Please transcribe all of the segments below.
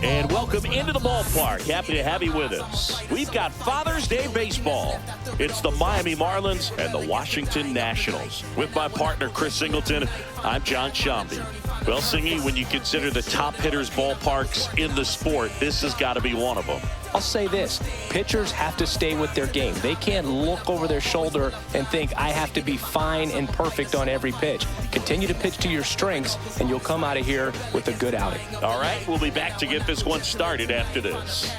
And welcome into the ballpark. Happy to have you with us. We've got Father's Day baseball. It's the Miami Marlins and the Washington Nationals. With my partner, Chris Singleton, I'm John Shambi. Well, Singy, when you consider the top hitters ballparks in the sport, this has got to be one of them. I'll say this, pitchers have to stay with their game. They can't look over their shoulder and think, I have to be fine and perfect on every pitch. Continue to pitch to your strengths, and you'll come out of here with a good outing. All right, we'll be back to get this one started after this.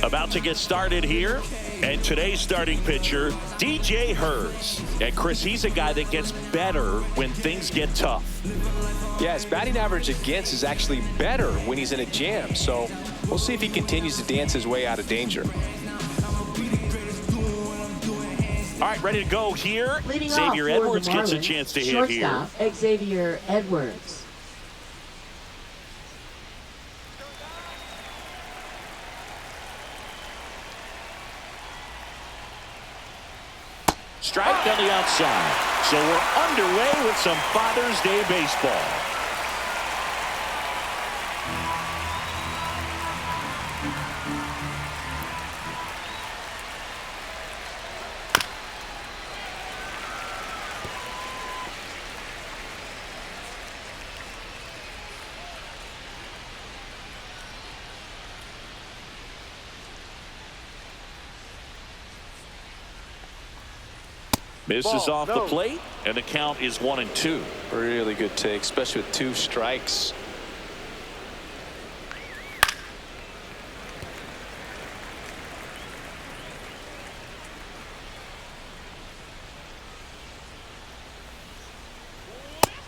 About to get started here, and today's starting pitcher, DJ Hurts. And Chris, he's a guy that gets better when things get tough. Yeah, his batting average against is actually better when he's in a jam. So we'll see if he continues to dance his way out of danger. All right, ready to go here. Leading Xavier off for Edwards the gets a Marlins, chance to hit here. Shortstop, Xavier Edwards. Strike on the outside. So we're underway with some Father's Day baseball. Misses off the plate, and the count is 1-2. Really good take, especially with 2 strikes.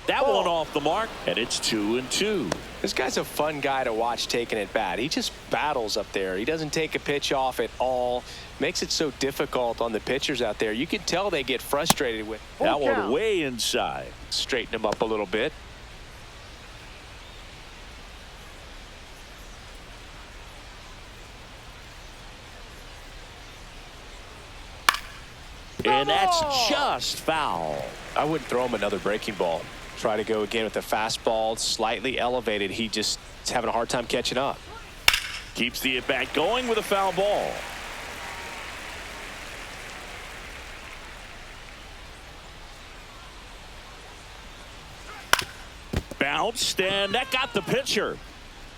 That one off the mark, and it's 2-2. This guy's a fun guy to watch taking at bat. He just battles up there. He doesn't take a pitch off at all. Makes it so difficult on the pitchers out there. You can tell they get frustrated with that one way inside. Straighten him up a little bit. And that's just foul. I wouldn't throw him another breaking ball. Try to go again with the fastball, slightly elevated. He just is having a hard time catching up. Keeps the at-bat going with a foul ball. Bounced, and that got the pitcher.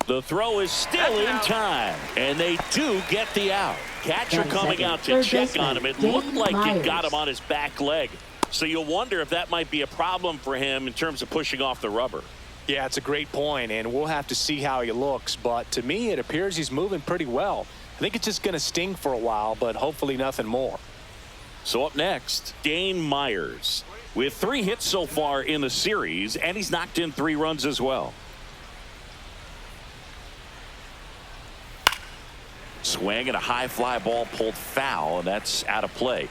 The throw is still in time, and they do get the out. Catcher coming out to check on him. It looked like it got him on his back leg. So you'll wonder if that might be a problem for him in terms of pushing off the rubber. Yeah, it's a great point, and we'll have to see how he looks. But to me, it appears he's moving pretty well. I think it's just going to sting for a while, but hopefully nothing more. So up next, Dane Myers with 3 hits so far in the series, and he's knocked in 3 runs as well. Swing and a high fly ball pulled foul, and that's out of play.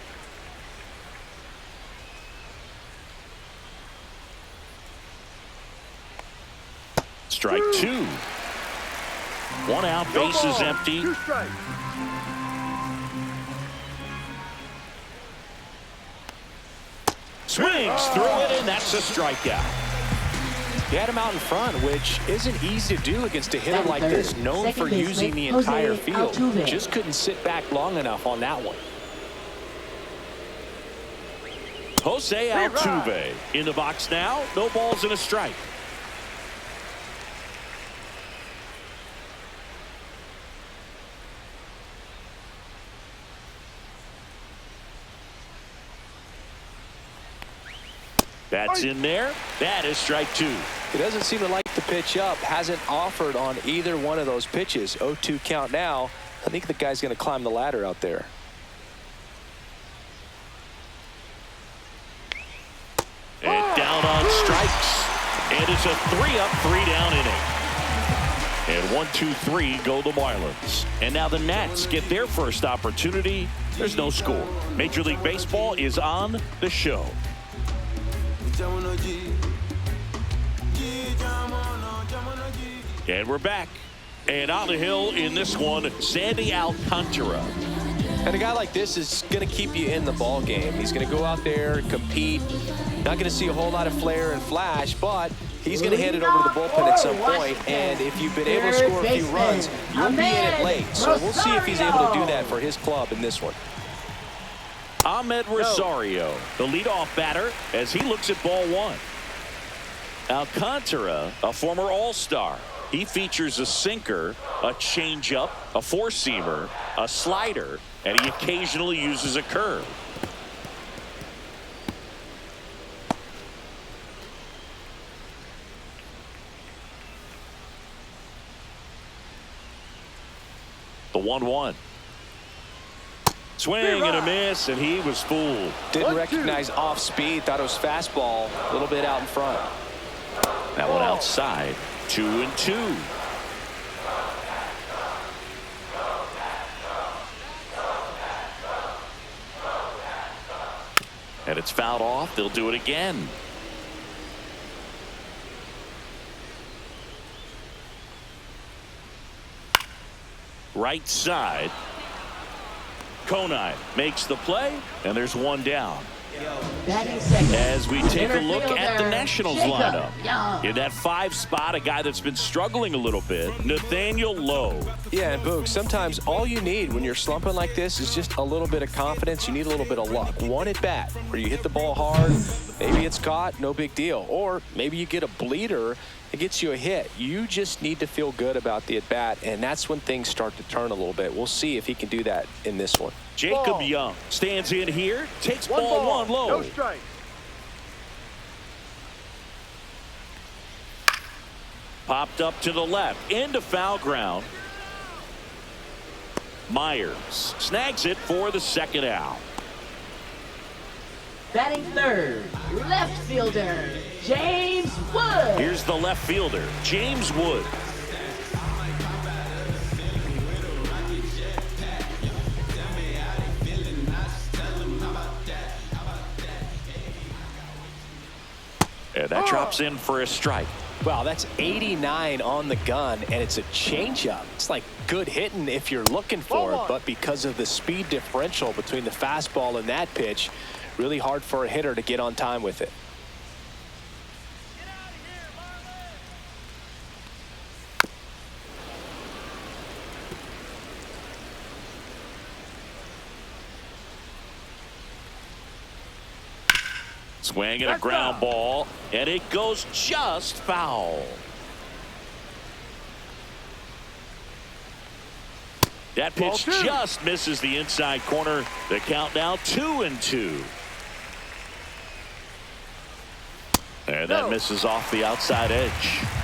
Strike 2. 1 out, bases empty. 2 strikes. Swings through it, and that's a strikeout. He had him out in front, which isn't easy to do against a hitter like this, known for using the entire field. Just couldn't sit back long enough on that one. Jose Altuve in the box now. No balls and a strike. That's in there. That is strike 2. He doesn't seem to like the pitch up. Hasn't offered on either one of those pitches. 0-2 count now. I think the guy's going to climb the ladder out there. And down on strikes. And it's a 3-up, 3-down inning. And 1-2-3 go the Marlins. And now the Nats get their first opportunity. There's no score. Major League Baseball is on the show. And we're back. And on the hill in this one, Sandy Alcantara. And a guy like this is going to keep you in the ball game. He's going to go out there, compete. Not going to see a whole lot of flair and flash, but He's going to hand it over to the bullpen at some point, and if you've been able to score a few runs, you'll be in it late. So we'll see if he's able to do that for his club in this one. Ahmed Rosario, the leadoff batter, as he looks at ball one. Alcantara, a former All-Star. He features a sinker, a changeup, a four-seamer, a slider, and he occasionally uses a curve. The 1-1. Swing and a miss, and he was fooled. Didn't recognize off speed, thought it was fastball, a little bit out in front. That one outside, 2-2. And it's fouled off. They'll do it again. Right side. Conine makes the play, and there's one down. As we take a look at the Nationals lineup. In that 5 spot, a guy that's been struggling a little bit, Nathaniel Lowe. Yeah, and Boog, sometimes all you need when you're slumping like this is just a little bit of confidence. You need a little bit of luck. One at bat where you hit the ball hard, maybe it's caught, no big deal. Or maybe you get a bleeder, it gets you a hit. You just need to feel good about the at bat, and that's when things start to turn a little bit. We'll see if he can do that in this one. Jacob Young stands in here, takes ball one low. No strike. Popped up to the left, into foul ground. Myers snags it for the second out. Batting third, left fielder, James Wood. Here's the left fielder, James Wood. And that drops in for a strike. Wow, that's 89 on the gun, and it's a changeup. It's like good hitting if you're looking for it, but because of the speed differential between the fastball and that pitch, really hard for a hitter to get on time with it. Swing and a ground ball, and it goes just foul. That pitch just misses the inside corner. The count now 2-2. And that misses off the outside edge.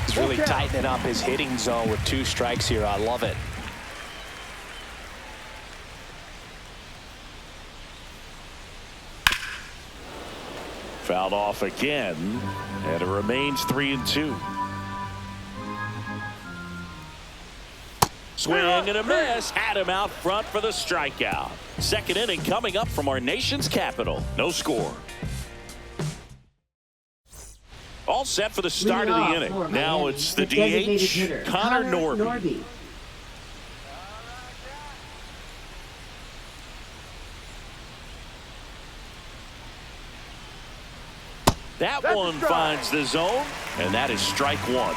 He's really tightening up his hitting zone with 2 strikes here. I love it. Fouled off again, and it remains 3-2. Swing and a miss. Had him out front for the strikeout. Second inning coming up from our nation's capital. No score. All set for the start of the inning. Now it's the DH, Connor Norby. That one finds the zone, and that is strike one.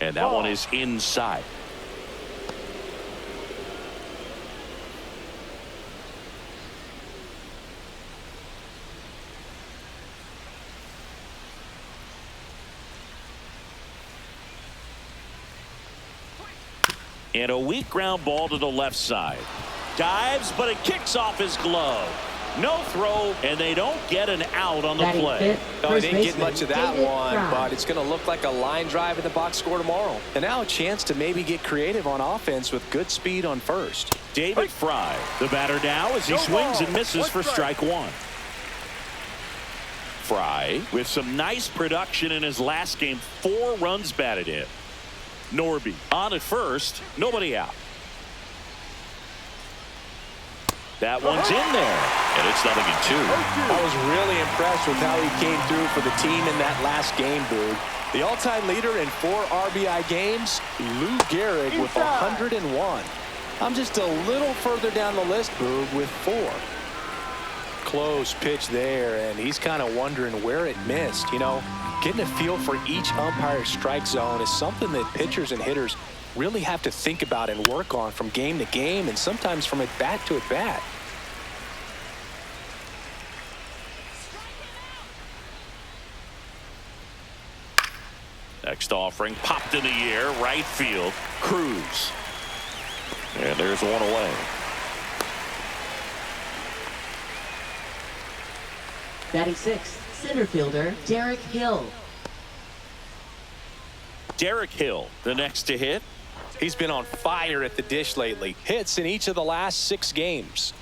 And that one is inside. And a weak ground ball to the left side. Dives, but it kicks off his glove. No throw, and they don't get an out on the play. No, they didn't get much of that one, but it's going to look like a line drive in the box score tomorrow. And now a chance to maybe get creative on offense with good speed on first. David Fry, the batter now, as he swings and misses for strike one. Fry, with some nice production in his last game, 4 runs batted in. Norby on at first, nobody out. That one's in there, and it's 0-2. I was really impressed with how he came through for the team in that last game, Boog. The all-time leader in 4 RBI games, Lou Gehrig with 101. I'm just a little further down the list, Boog, with 4. Close pitch there, and he's kind of wondering where it missed. You know, getting a feel for each umpire's strike zone is something that pitchers and hitters really have to think about and work on from game to game, and sometimes from at bat to at bat. Next offering popped in the air, right field. Cruz. And there's one away. Batting 6th, center fielder Derek Hill. Derek Hill, the next to hit. He's been on fire at the dish lately. Hits in each of the last 6 games.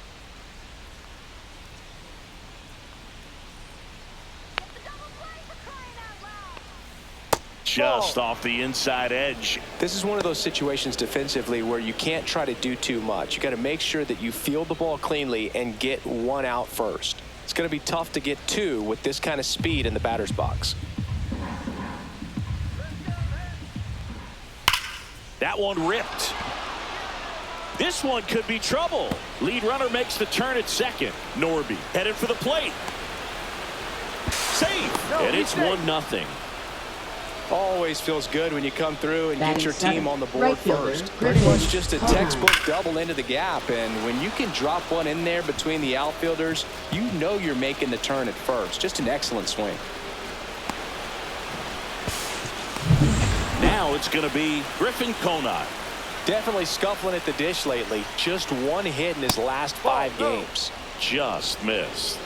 Just off the inside edge. This is one of those situations defensively where you can't try to do too much. You got to make sure that you field the ball cleanly and get 1 out first. It's going to be tough to get 2 with this kind of speed in the batter's box. That one ripped. This one could be trouble. Lead runner makes the turn at second. Norby headed for the plate. Safe. And it's 1-0. Always feels good when you come through and get your team on the board right fielder, first. Pretty much just a textbook double into the gap, and when you can drop one in there between the outfielders, you know you're making the turn at first. Just an excellent swing. Now it's going to be Griffin Conant. Definitely scuffling at the dish lately. Just 1 hit in his last 5 games. Just missed.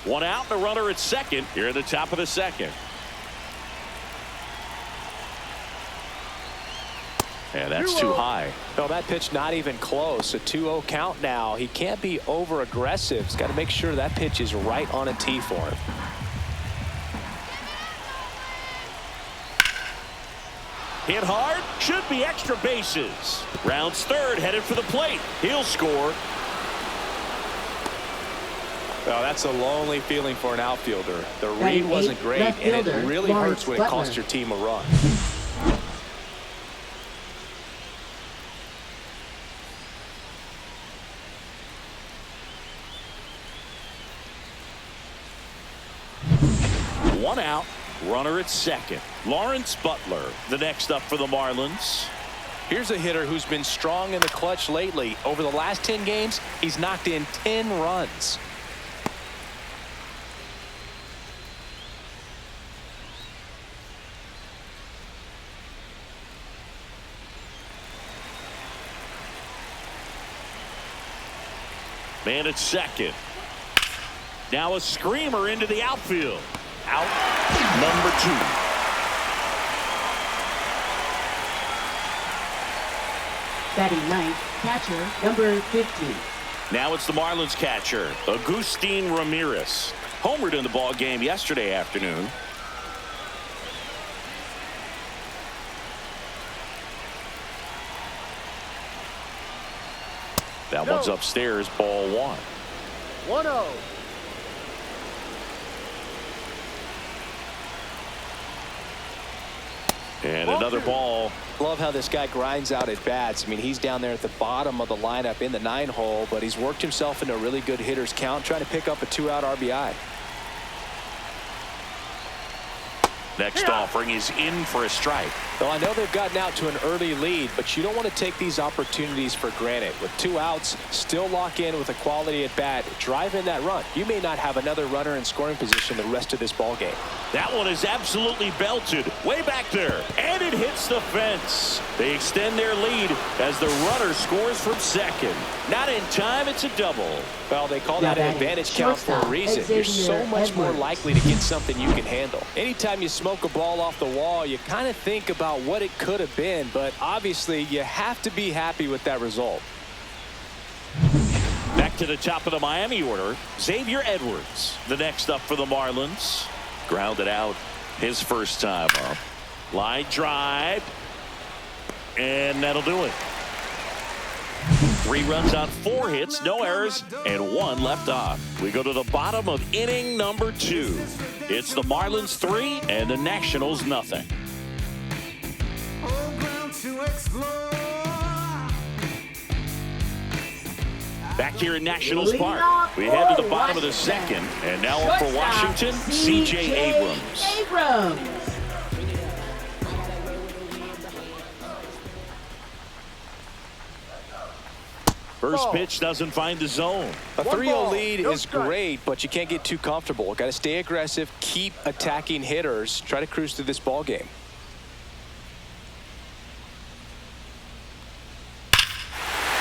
One out, the runner at second here at the top of the second. And that's too high. No, that pitch not even close. A 2-0 count now. He can't be over aggressive. He's got to make sure that pitch is right on a tee for him. Hit hard, should be extra bases. Rounds third, headed for the plate. He'll score. Well, that's a lonely feeling for an outfielder. The read wasn't great, and it really hurts when it costs your team a run. One out, runner at second. Lawrence Butler, the next up for the Marlins. Here's a hitter who's been strong in the clutch lately. Over the last 10 games, he's knocked in 10 runs. Man at second. Now a screamer into the outfield. Out number 2. Batting 9th, catcher number 50. Now it's the Marlins catcher, Agustin Ramirez. Homered in the ball game yesterday afternoon. That one's upstairs, ball 1. 1-0. And another ball. Love how this guy grinds out at bats. I mean, he's down there at the bottom of the lineup in the 9-hole, but he's worked himself into a really good hitter's count, trying to pick up a 2-out RBI. Next offering is in for a strike. Well, I know they've gotten out to an early lead, but you don't want to take these opportunities for granted. With 2 outs, still lock in with a quality at bat, drive in that run. You may not have another runner in scoring position the rest of this ball game. That one is absolutely belted way back there, and it hits the fence. They extend their lead as the runner scores from second. Not in time, it's a double. Well, they call that an advantage count for a reason. You're so much more likely to get something you can handle. Anytime you smoke a ball off the wall, you kind of think about what it could have been, but obviously you have to be happy with that result. Back to the top of the Miami order, Xavier Edwards, the next up for the Marlins. Grounded out his first time up. Line drive, and that'll do it. 3 runs on 4 hits, no errors, and 1 left on. We go to the bottom of inning number 2. It's the Marlins 3 and the Nationals nothing. Back here in Nationals Park, we head to the bottom of the second, and now up for Washington, C.J. Abrams. First pitch doesn't find the zone. A 3-0 lead is great, but you can't get too comfortable. Got to stay aggressive, keep attacking hitters, try to cruise through this ball game.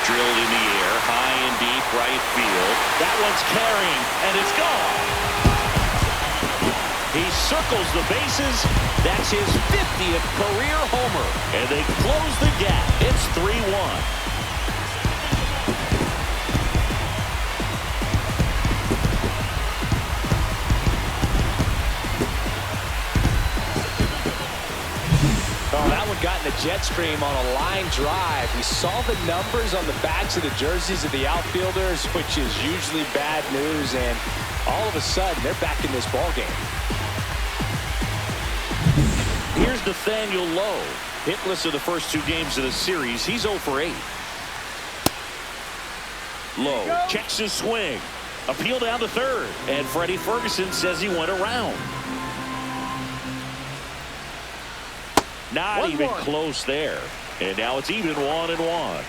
Drilled in the air, high and deep right field. That one's carrying, and it's gone. He circles the bases. That's his 50th career homer, and they close the gap. It's 3-1. Oh, that one got in the jet stream on a line drive. We saw the numbers on the backs of the jerseys of the outfielders, which is usually bad news, and all of a sudden, they're back in this ball game. Here's Nathaniel Lowe. Hitless of the first 2 games of the series. He's 0 for 8. Lowe checks his swing. Appeal down to third, and Freddie Ferguson says he went around. Not even close there. And now it's even 1-1.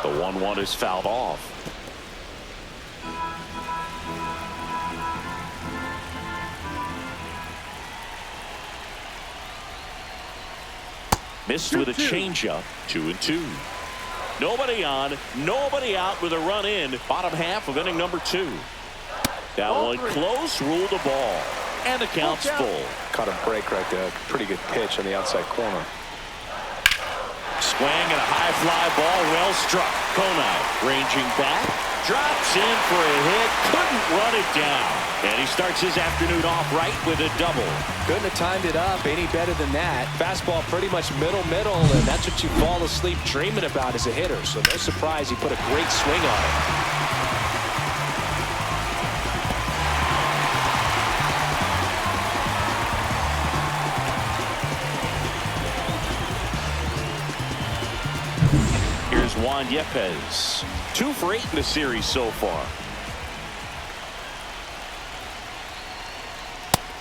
The 1-1 is fouled off. Missed with a changeup. 2-2. Nobody on, nobody out with a run in. Bottom half of inning number 2. That one close, ruled the ball. And the count's full. Caught a break right there. Pretty good pitch on the outside corner. Swing and a high fly ball, well struck. Konai ranging back, drops in for a hit, couldn't run it down. And he starts his afternoon off right with a double. Couldn't have timed it up any better than that. Fastball pretty much middle, and that's what you fall asleep dreaming about as a hitter. So no surprise he put a great swing on it. Juan Yepez, 2 for 8 in the series so far.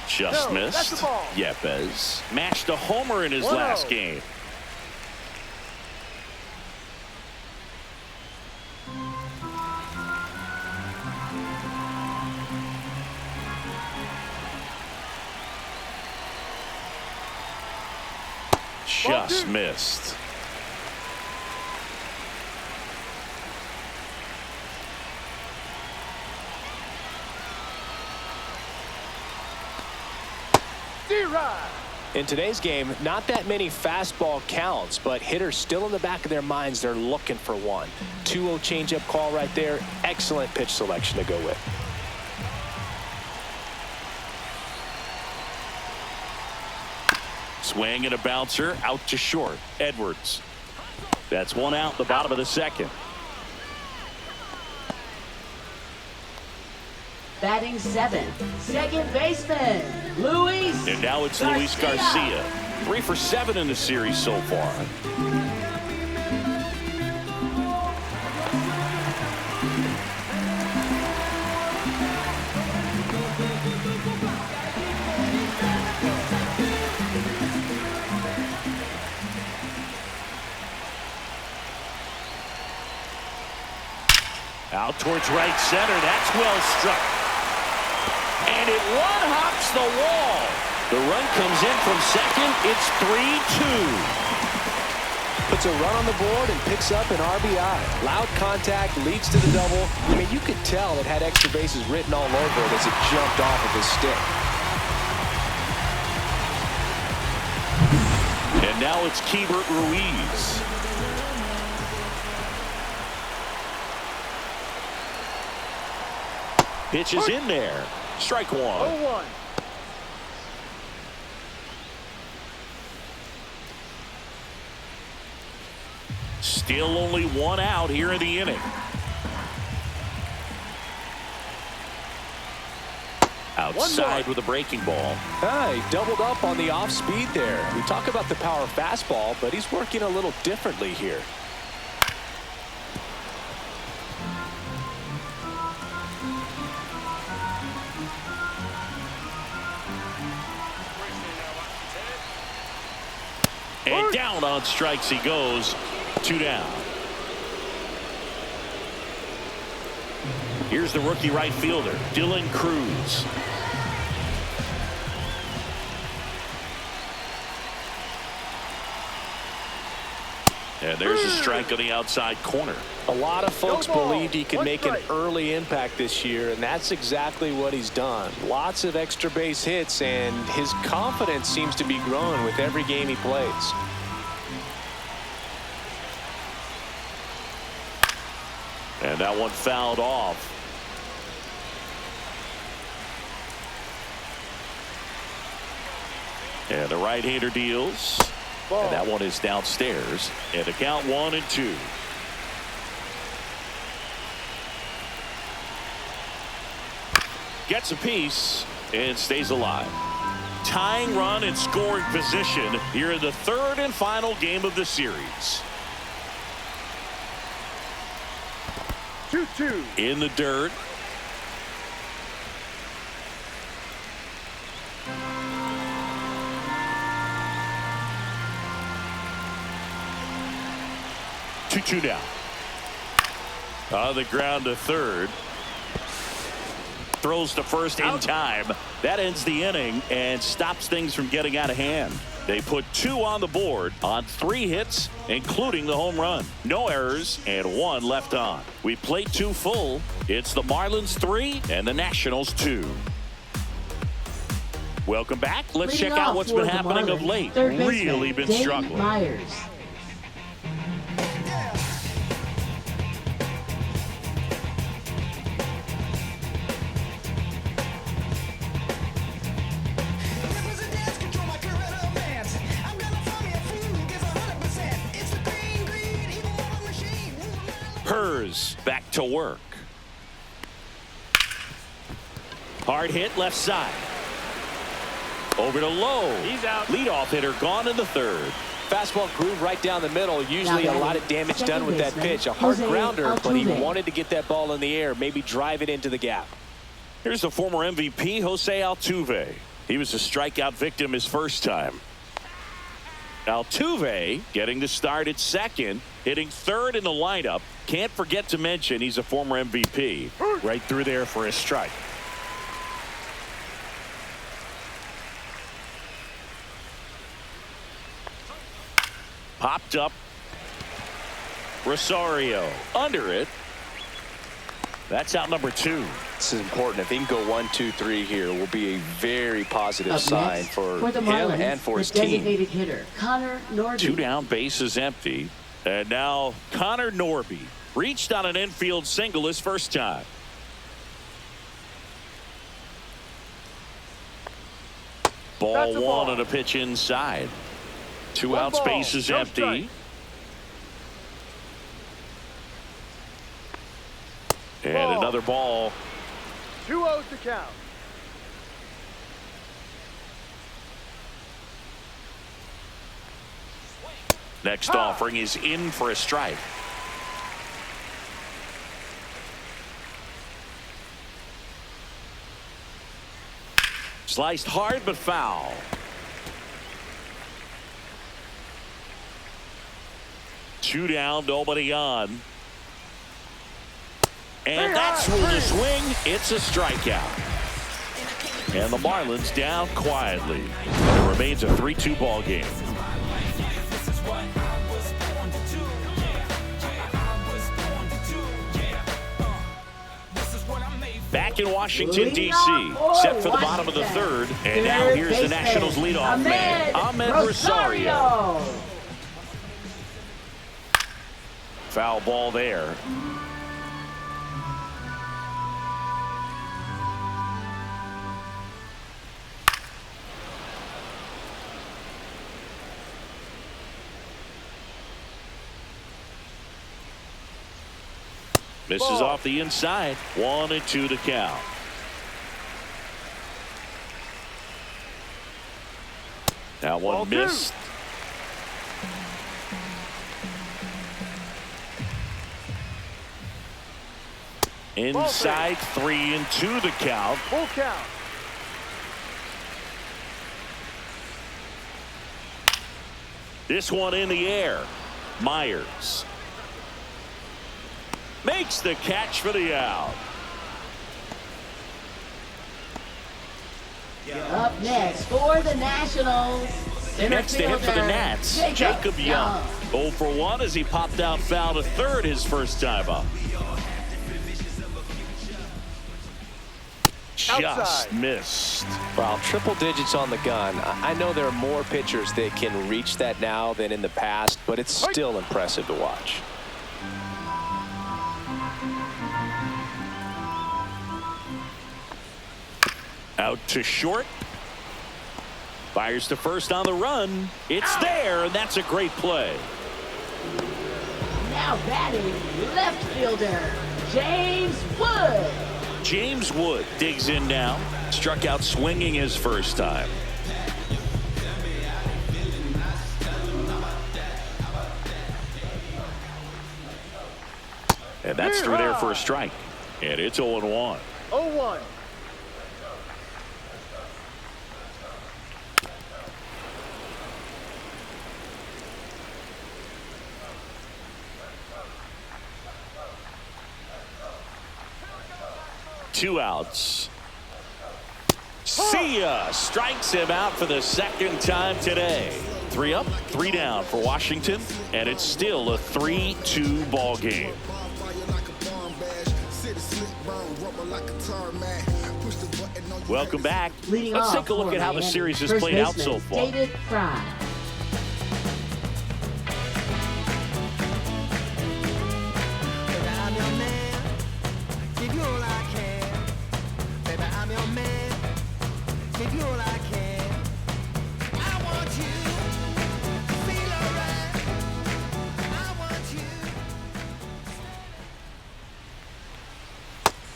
Just missed. Yepez mashed a homer in his last game. Just missed. In today's game, not that many fastball counts, but hitters still in the back of their minds, they're looking for one. 2-0 changeup call right there. Excellent pitch selection to go with. Swing and a bouncer out to short. Edwards. That's 1 out, the bottom of the second. Batting 7th, second baseman, Luis. And now it's Luis Garcia. 3 for 7 in the series so far. Out towards right center. That's well struck. And it one-hops the wall. The run comes in from second. It's 3-2. Puts a run on the board and picks up an RBI. Loud contact leads to the double. I mean, you could tell it had extra bases written all over it as it jumped off of his stick. And now it's Keibert Ruiz. Pitch is in there. Strike 1. 0-1. Still only 1 out here in the inning. outside with a breaking ball. He doubled up on the off speed there. We talk about the power fastball, but he's working a little differently here. And down on strikes he goes. 2 down. Here's the rookie right fielder, Dylan Cruz. And there's a strike on the outside corner. A lot of folks believed he could make an early impact this year, and that's exactly what he's done. Lots of extra base hits, and his confidence seems to be growing with every game he plays. And that one fouled off. And the right-hander deals. And that one is downstairs. And the count 1-2. Gets a piece and stays alive. Tying run in scoring position here in the third and final game of the series. 2-2. In the dirt. Two down. On the ground to third. Throws to first in time. That ends the inning and stops things from getting out of hand. They put 2 on the board on 3 hits, including the home run. No errors and 1 left on. We played 2 full. It's the Marlins 3 and the Nationals 2. Welcome back. Let's check out what's been happening of late. Really been struggling. Myers. Back to work. Hard hit left side. Over to Lowe. He's out. Leadoff hitter gone in the third. Fastball groove right down the middle. Usually a lot of damage done with that pitch. A hard grounder, but he wanted to get that ball in the air, maybe drive it into the gap. Here's the former MVP, Jose Altuve. He was a strikeout victim his first time. Altuve getting the start at second, hitting third in the lineup. Can't forget to mention he's a former MVP. Right through there for a strike. Popped up. Rosario under it. That's out number 2. This is important. If he can go 1, 2, 3 here, will be a very positive sign for the him Marlins, and for his the team. designated hitter, Connor Norby. 2 down, bases empty. And now Connor Norby reached on an infield single his first time. Ball 1 on a pitch inside. 2 outs, bases empty. Strike. And another ball. 2-0 to count. Next offering is in for a strike. Sliced hard but foul. Two down, nobody on. And that swing swing. It's a strikeout. And the Marlins down quietly. It remains a 3-2 ball game. Back in Washington, D.C., set for the bottom of the third. And now here's the Nationals leadoff man, Ahmed Rosario. Foul ball there. Misses off the inside. 1-2 to count. That one Ball missed. Inside, 3-2 the count. Full count. This one in the air. Myers makes the catch for the out. Up next for the Nationals. Next to hit for the Nats, Jacob Young. 0 for 1 as he popped out foul to third his first time up. Just Outside. missed. Well, triple digits on the gun. I know there are more pitchers that can reach that now than in the past, but it's still impressive to watch. Out to short. Fires to first on the run. It's there, and that's a great play. Now batting, left fielder, James Wood. James Wood digs in now. Struck out swinging his first time. And that's through there for a strike. And it's 0-1. 0-1. Two outs. See ya. Strikes him out for the second time today. 3 up, 3 down for Washington, and it's still a 3-2 ball game. Welcome back. Leading Let's off take a look for at how the Miami, series has first played out baseman, so far. David Fry.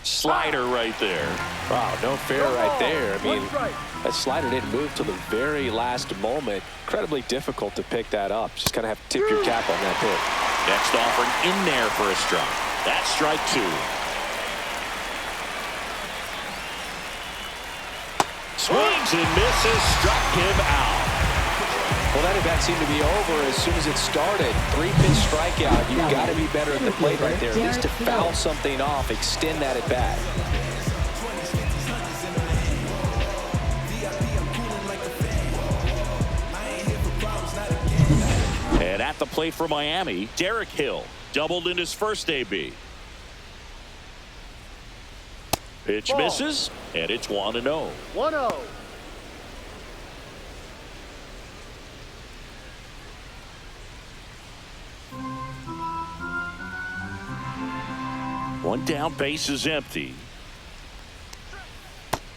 Slider right there. Wow, no fair right there. I mean, One strike. that slider didn't move till the very last moment. Incredibly difficult to pick that up. Just kind of have to tip your cap on that pitch. Next offering in there for a strike. That's strike 2. Swings and misses, struck him out. Well, that at-bat seemed to be over as soon as it started. 3-pitch strikeout. You've got to be better at the plate right there. At least to foul something off, extend that at-bat. And at the plate for Miami, Derek Hill doubled in his first AB. Pitch Ball. misses, and it's 1-0. 1-0. One down, base is empty.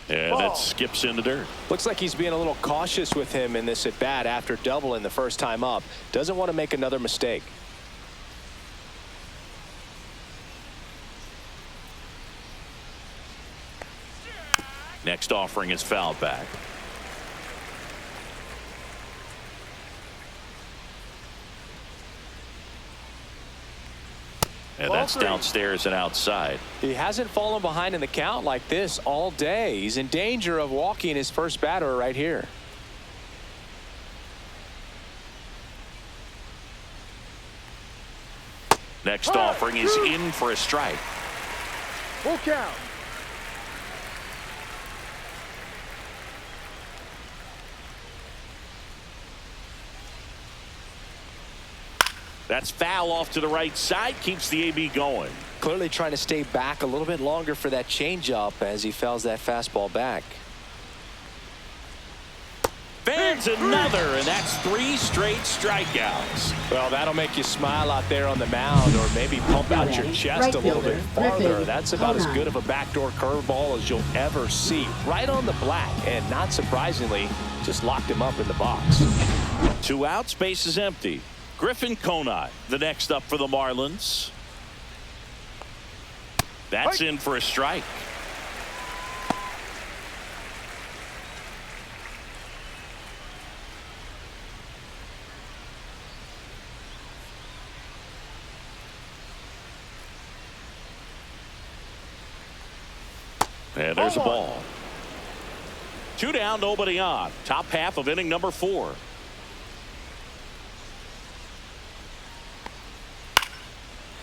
And Ball. that skips in the dirt. Looks like he's being a little cautious with him in this at-bat after doubling the first time up. Doesn't want to make another mistake. Next offering is fouled back. And Ball that's 3. downstairs and outside. He hasn't fallen behind in the count like this all day. He's in danger of walking his first batter right here. Next offering is in for a strike. Full count. That's foul off to the right side, keeps the AB going. Clearly trying to stay back a little bit longer for that changeup as he fouls that fastball back. Fans another, and that's 3 straight strikeouts. Well, that'll make you smile out there on the mound, or maybe pump out your chest a little bit farther. That's about as good of a backdoor curveball as you'll ever see. Right on the black, and not surprisingly, just locked him up in the box. 2 outs, base is empty. Griffin Conine, the next up for the Marlins. That's in for a strike. And there's a ball. 2 down, nobody on. Top half of inning number 4.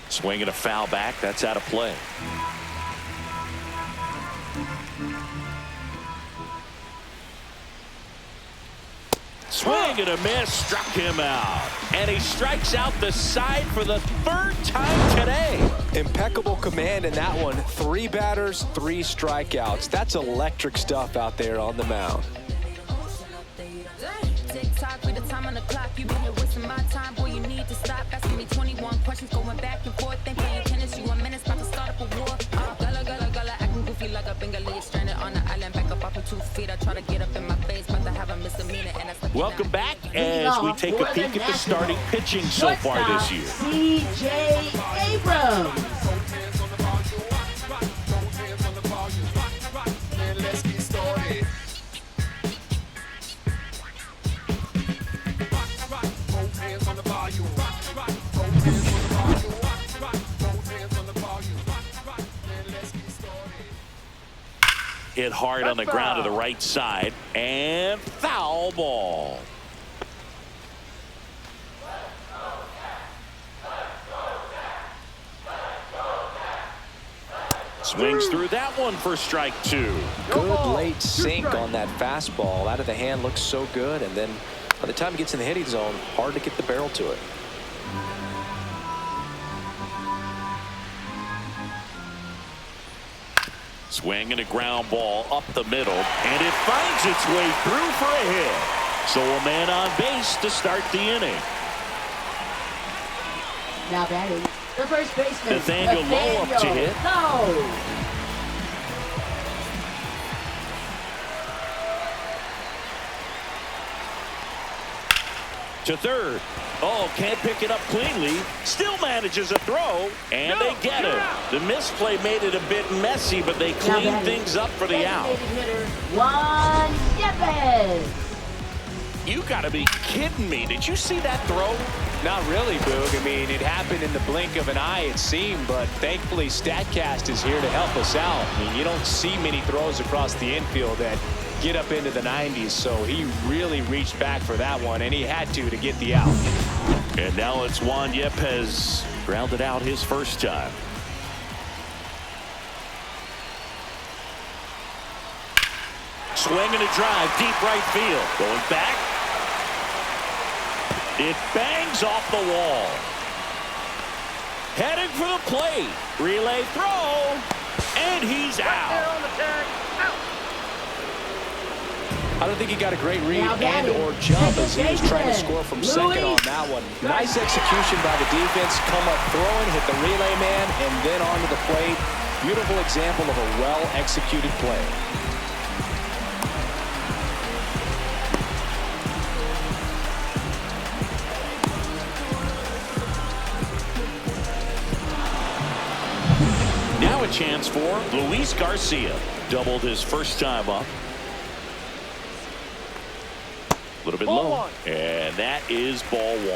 Swing and a foul back. That's out of play. Swing and a miss, struck him out. And he strikes out the side for the 3rd time today. Impeccable command in that one. 3 batters, 3 strikeouts. That's electric stuff out there on the mound. Tick-tock with the time on the clock. You been here wasting my time. Boy, you need to stop asking me 21 questions, going back and forth. Ain't playing tennis. You 1 minute, about to start up a war. Gullah, acting goofy like a Bengali. Stranded on the island, back up off of 2 feet. I try to get up in my face, but I have a misdemeanor, and that's like Welcome back as we take a peek at the starting pitching so far this year. C.J. Abrams. Hit hard on the ground to the right side, and foul ball. Swings through that one for strike 2. Good late sink on that fastball. Out of the hand, looks so good, and then by the time he gets in the hitting zone, hard to get the barrel to it. Swing and a ground ball up the middle, and it finds its way through for a hit. So a man on base to start the inning. Now batting, the first baseman, Nathaniel Lowe up to hit. Lowe. To third. Oh, can't pick it up cleanly. Still manages a throw, and they get it. The misplay made it a bit messy, but they clean things up for the out. Hitter, Juan Yepes. You got to be kidding me. Did you see that throw? Not really, Boog. I mean, it happened in the blink of an eye, it seemed, but thankfully StatCast is here to help us out. I mean, you don't see many throws across the infield that get up into the 90s, so he really reached back for that one, and he had to get the out. And now it's Juan Yepes grounded out his first time. Swing and a drive, deep right field. Going back. It bangs off the wall. Heading for the plate. Relay throw. And he's out. I don't think he got a great read and or jump as he was trying to score from second on that one. Nice execution by the defense. Come up throwing, hit the relay man, and then onto the plate. Beautiful example of a well-executed play. Now a chance for Luis Garcia. Doubled his first time up. A little bit Ball low. one. And that is ball 1.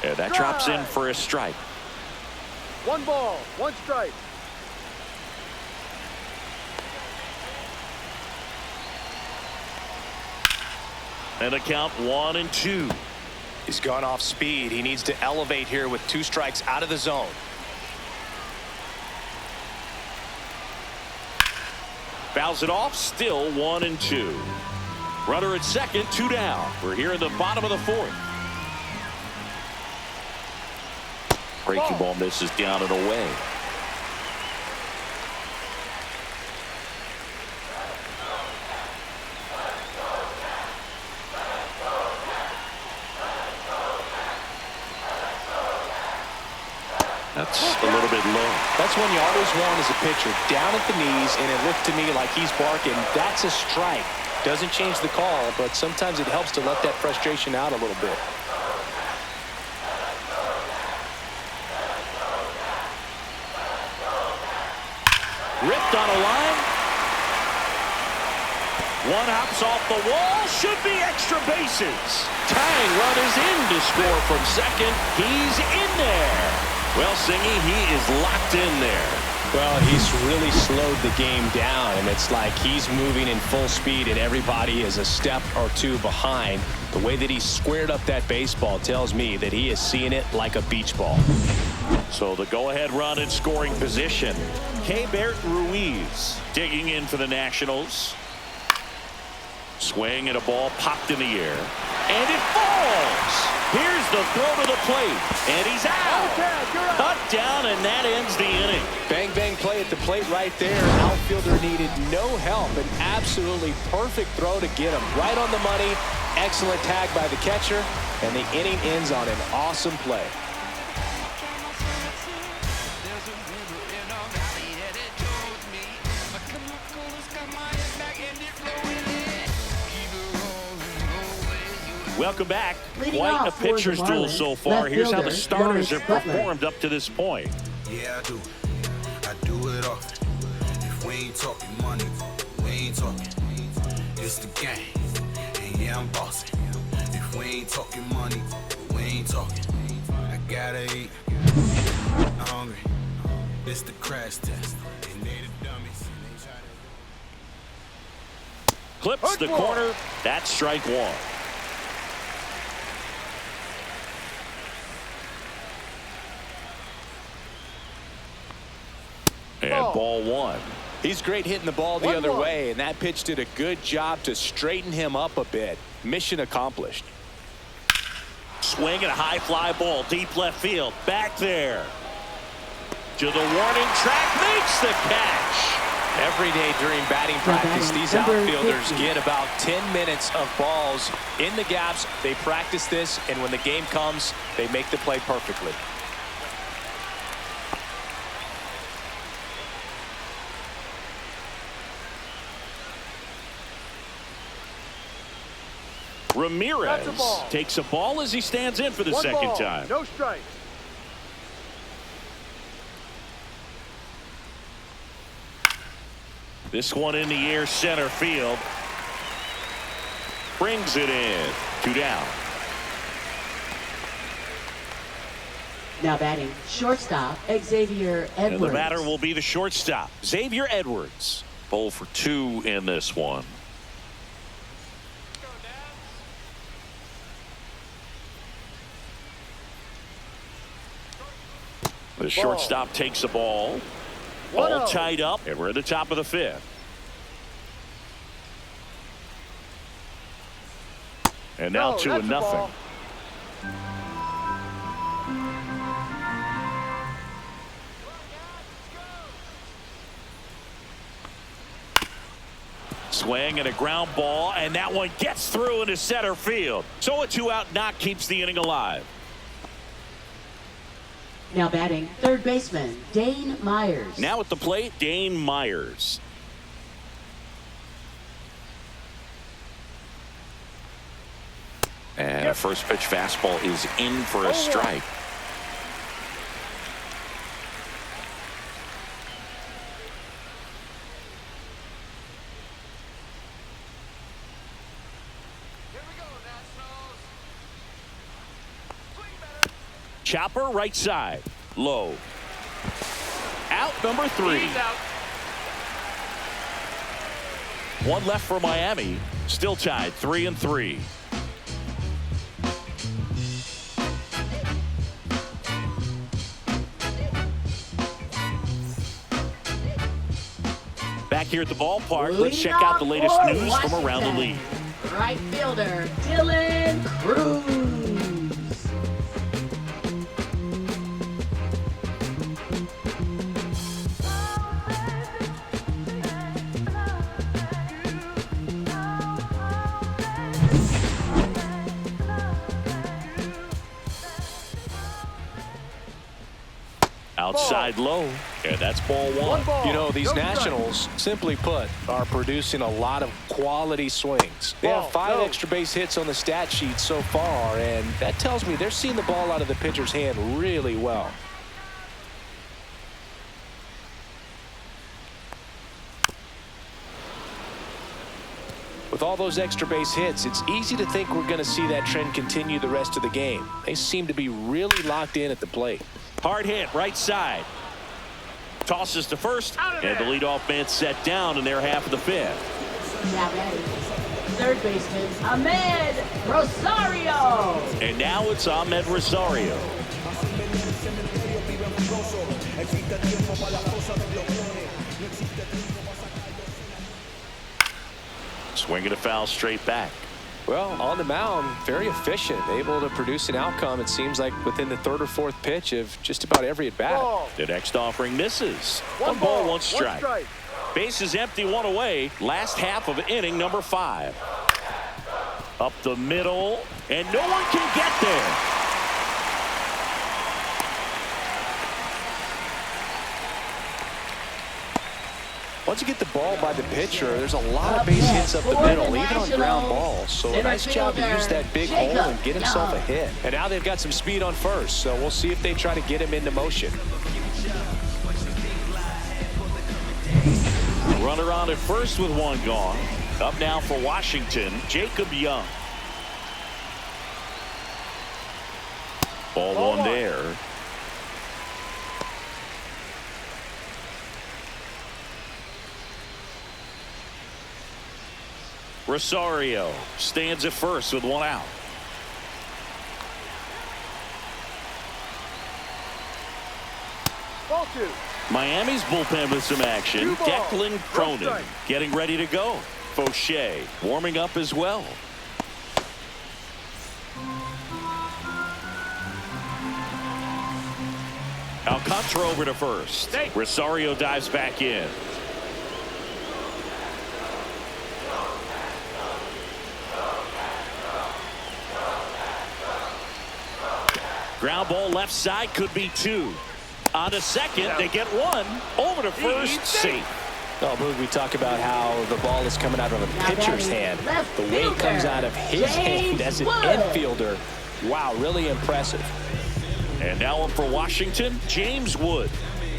And that drops in for a strike. 1 ball, 1 strike. And a count 1-2. He's gone off speed. He needs to elevate here with 2 strikes out of the zone. Fouls it off, still 1-2. Runner at second, 2 down. We're here in the bottom of the 4th. Breaking ball misses down and away. That's a little bit low. That's one you always want as a pitcher. Down at the knees, and it looked to me like he's barking. That's a strike. Doesn't change the call, but sometimes it helps to let that frustration out a little bit. Ripped on a line. One hops off the wall. Should be extra bases. Tying run is in to score from second. He's in there. Well, Singy, he is locked in there. Well, he's really slowed the game down, and it's like he's moving in full speed, and everybody is a step or two behind. The way that he squared up that baseball tells me that he is seeing it like a beach ball. So the go-ahead run in scoring position. Keibert Ruiz digging in for the Nationals. Swing and a ball popped in the air. And it falls. Here's the throw to the plate. And he's out. Cut down, and that ends the inning. Bang, bang play at the plate right there. Outfielder needed no help. An absolutely perfect throw to get him right on the money. Excellent tag by the catcher. And the inning ends on an awesome play. Welcome back. Leading Quite a off for the pitcher's duel Marlins, so far. left Here's how the fielder, starters have Lawrence Butler. performed up to this point. Yeah, I do. I do it often. If we ain't talking money, we ain't talking. It's the game. And yeah, I'm bossing. If we ain't talking money, we ain't talking. I gotta eat. I'm hungry. It's the crash test. And they the dummies. Clips the corner. That's strike one. And ball one. He's great hitting the ball the other way, and that pitch did a good job to straighten him up a bit. Mission accomplished. Swing and a high fly ball deep left field. Back there. To the warning track. Makes the catch. Every day during batting practice, these outfielders get about 10 minutes of balls in the gaps. They practice this, and when the game comes, they make the play perfectly. Ramirez takes a ball as he stands in for the second time. No strikes. This one in the air, center field. Brings it in. 2 down. Now batting, shortstop, Xavier Edwards. And the batter will be the shortstop, Xavier Edwards. 0 for 2 in this one. The shortstop takes the ball. All tied up, and we're at the top of the 5th. And now 2-0. Swing and a ground ball, and that one gets through into center field. So a 2-out knock keeps the inning alive. Now batting, third baseman, Dane Myers. Now at the plate, Dane Myers. And a first pitch fastball is in for a strike. Chopper right side. Low. Out number 3. One left for Miami. Still tied 3-3. Back here at the ballpark, let's check out the latest news from around the league. Right fielder, Dylan Cruz. Outside low, and that's ball one. You know, these Nationals, simply put, are producing a lot of quality swings. They have 5 extra base hits on the stat sheet so far, and that tells me they're seeing the ball out of the pitcher's hand really well. With all those extra base hits, it's easy to think we're going to see that trend continue the rest of the game. They seem to be really locked in at the plate. Hard hit, right side. Tosses to first, and the leadoff man set down in their half of the fifth. Now batting, third baseman, Ahmed Rosario. And now it's Ahmed Rosario. Swinging a foul straight back. Well, on the mound, very efficient, able to produce an outcome, it seems like, within the third or fourth pitch of just about every at-bat. The next offering misses. One ball, one strike. Base is empty, one away. Last half of inning number 5. Up the middle, and no one can get there. Once you get the ball by the pitcher, there's a lot of base hits up the middle, even on ground balls. So a nice job to use that big hole and get himself a hit. And now they've got some speed on first, so we'll see if they try to get him into motion. Runner on at first with one gone. Up now for Washington, Jacob Young. Ball one there. Rosario stands at first with one out. Ball 2. Miami's bullpen with some action. Declan Cronin getting ready to go. Fauché warming up as well. Alcantara over to first. Rosario dives back in. Ground ball left side, could be 2. On to second, they get 1. Over to first, safe. Oh, Boog, we talk about how the ball is coming out of a pitcher's hand. The way it comes out of his hand as an infielder. Wow, really impressive. And now up for Washington, James Wood.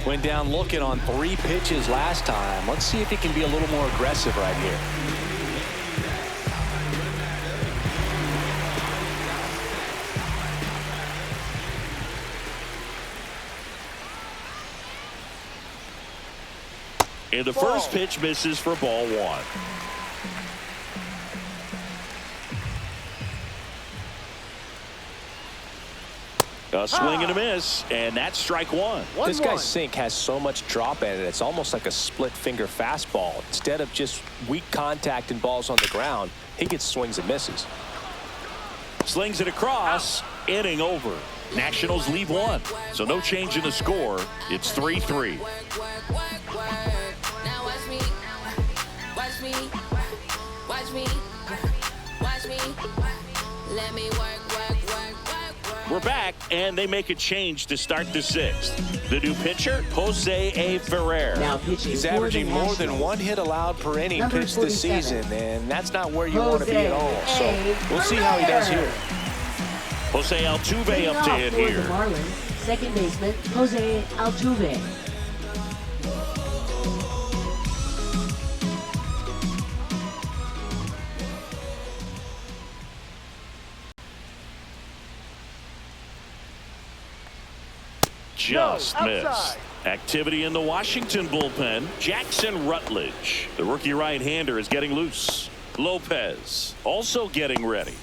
Went down looking on 3 pitches last time. Let's see if he can be a little more aggressive right here. And the first pitch misses for ball 1. A swing and a miss, and that's strike 1. This guy's sink has so much drop in it, it's almost like a split finger fastball. Instead of just weak contact and balls on the ground, he gets swings and misses. Slings it across, inning over. Nationals leave 1, so no change in the score. It's 3-3. We're back, and they make a change to start the 6th. The new pitcher, Jose A. Ferrer. He's averaging more than 1 hit allowed per inning pitched this season, and that's not where you want to be at all. So we'll see how he does here. Jose Altuve up to hit here. The Marlins, second baseman, Jose Altuve. Just missed. Activity in the Washington bullpen. Jackson Rutledge, the rookie right-hander, is getting loose. Lopez also getting ready.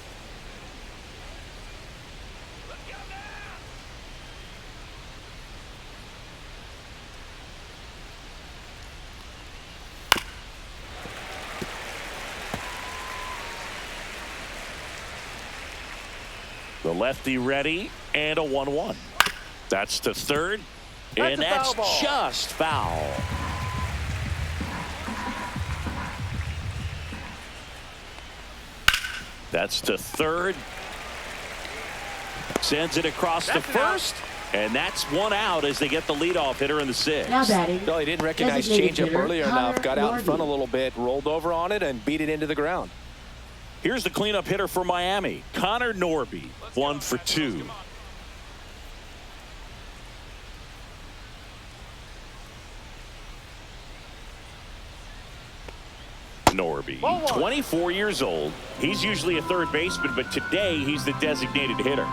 The lefty ready, and a 1-1. That's to third, and that's just foul. That's to third. Sends it across to first, and that's 1 out as they get the leadoff hitter in the 6th. Now batting. No, he didn't recognize changeup earlier enough. Got out in front a little bit, rolled over on it, and beat it into the ground. Here's the cleanup hitter for Miami, Connor Norby, 1 for 2. Norby, 24 years old. He's usually a third baseman, but today he's the designated hitter.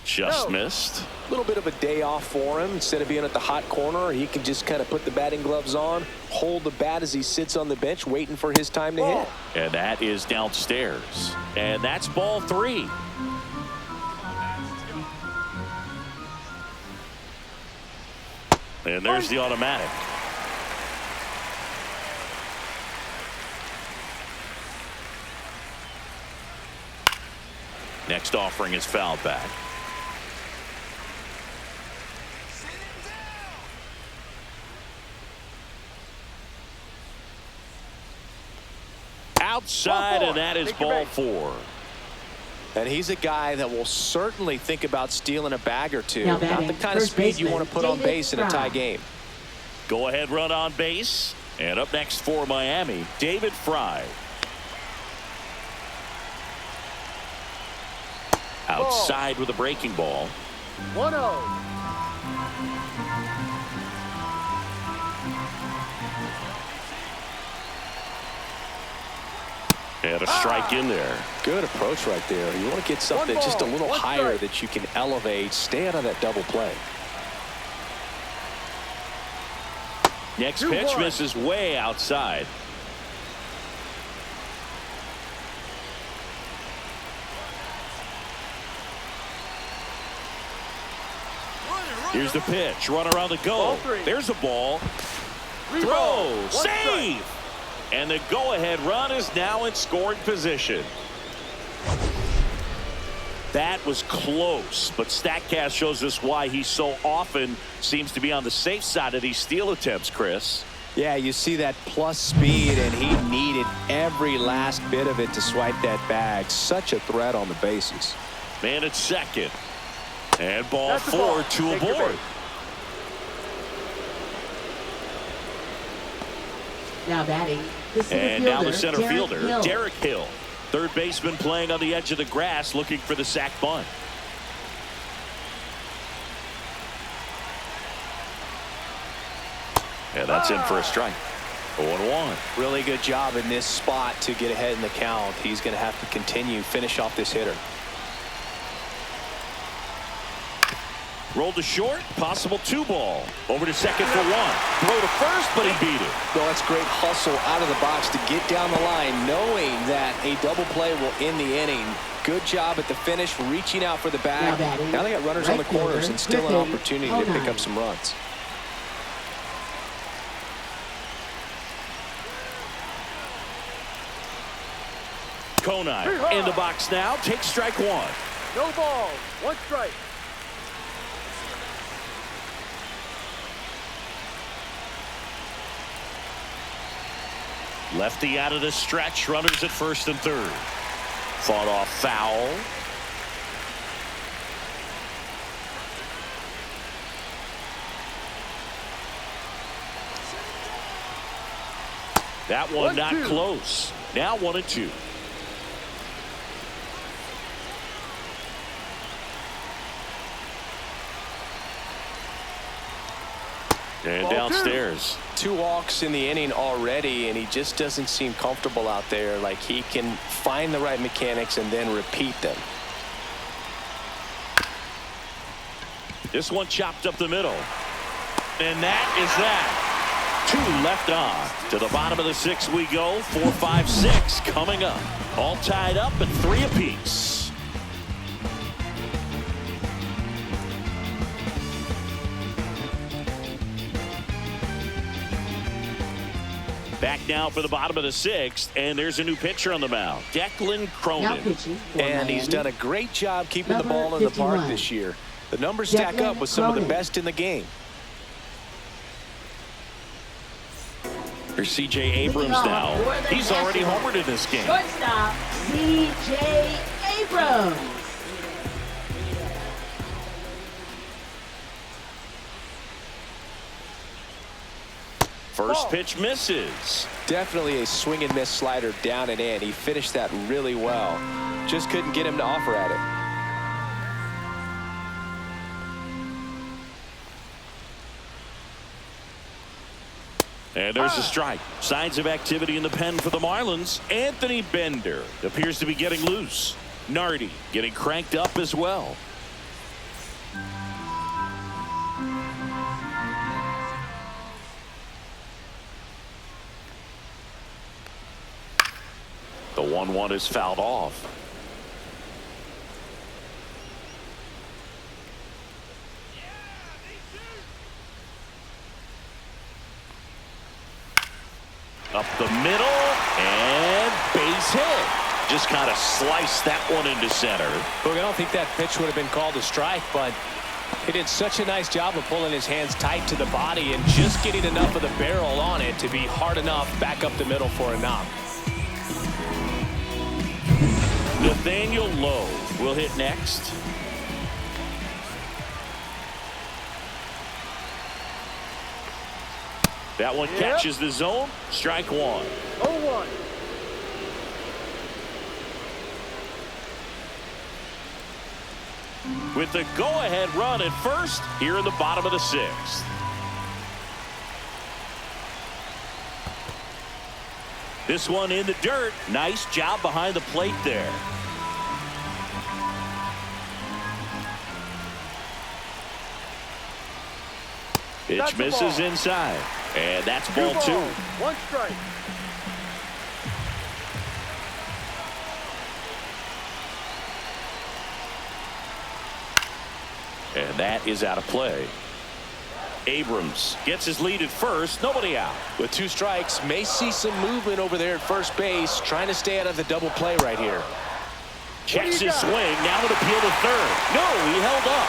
Just missed. A little bit of a day off for him. Instead of being at the hot corner, he can just kind of put the batting gloves on, hold the bat as he sits on the bench waiting for his time to hit. And that is downstairs. And that's ball 3. And there's the automatic. Next offering is fouled back. Outside, and that is ball 4. And he's a guy that will certainly think about stealing a bag or two. Not the kind of speed you want to put on base in a tie game. Go ahead run on base. And up next for Miami, David Fry. Outside with a breaking ball. 1-0. And a strike in there. Good approach right there. You want to get something just a little higher that you can elevate. Stay out of that double play. Next pitch misses way outside. Here's the pitch. Runner on the go. There's a ball. Throw. Save. And the go-ahead run is now in scoring position. That was close, but StatCast shows us why he so often seems to be on the safe side of these steal attempts, Chris. Yeah, you see that plus speed, and he needed every last bit of it to swipe that bag. Such a threat on the bases. Man at second. And ball 4, 2 aboard. Now batting. And now the center fielder, Derek Hill. Third baseman playing on the edge of the grass looking for the sac bunt. And that's in for a strike. 0-1. Really good job in this spot to get ahead in the count. He's going to have to finish off this hitter. Rolled to short, possible 2-ball. Over to second for 1. Throw to first, but he beat it. Well, that's great hustle out of the box to get down the line, knowing that a double play will end the inning. Good job at the finish, reaching out for the bag. Now they got runners on the corners and still an opportunity to pick up some runs. Conine in the box now, takes strike 1. No ball, 1 strike. Lefty out of the stretch, runners at first and third. Fought off foul. That one not close. Now 1-2. And downstairs. 2 walks in the inning already, and he just doesn't seem comfortable out there. Like he can find the right mechanics and then repeat them. This one chopped up the middle. And that is that. 2 left on. To the bottom of the 6th we go. 4, 5, 6 coming up. All tied up at 3 apiece. Back now for the bottom of the 6th, and there's a new pitcher on the mound, Declan Cronin. And he's done a great job keeping the ball in the park this year. The numbers stack up with some of the best in the game. Here's C.J. Abrams now. He's already homered in this game. Shortstop, C.J. Abrams. First pitch misses. Definitely a swing and miss slider down and in. He finished that really well. Just couldn't get him to offer at it. And there's a strike. Signs of activity in the pen for the Marlins. Anthony Bender appears to be getting loose. Nardi getting cranked up as well. The 1-1 is fouled off. Up the middle and base hit. Just kind of sliced that one into center. Look, I don't think that pitch would have been called a strike, but he did such a nice job of pulling his hands tight to the body and just getting enough of the barrel on it to be hard enough back up the middle for a knock. Nathaniel Lowe will hit next. That one catches the zone. Strike one. 0-1. With the go-ahead run at first here in the bottom of the sixth. This one in the dirt. Nice job behind the plate there. Pitch misses inside. And that's ball two. 1 strike. And that is out of play. Abrams gets his lead at first. Nobody out. With 2 strikes, may see some movement over there at first base, trying to stay out of the double play right here. Checks his swing. Now an appeal to third. No, he held up.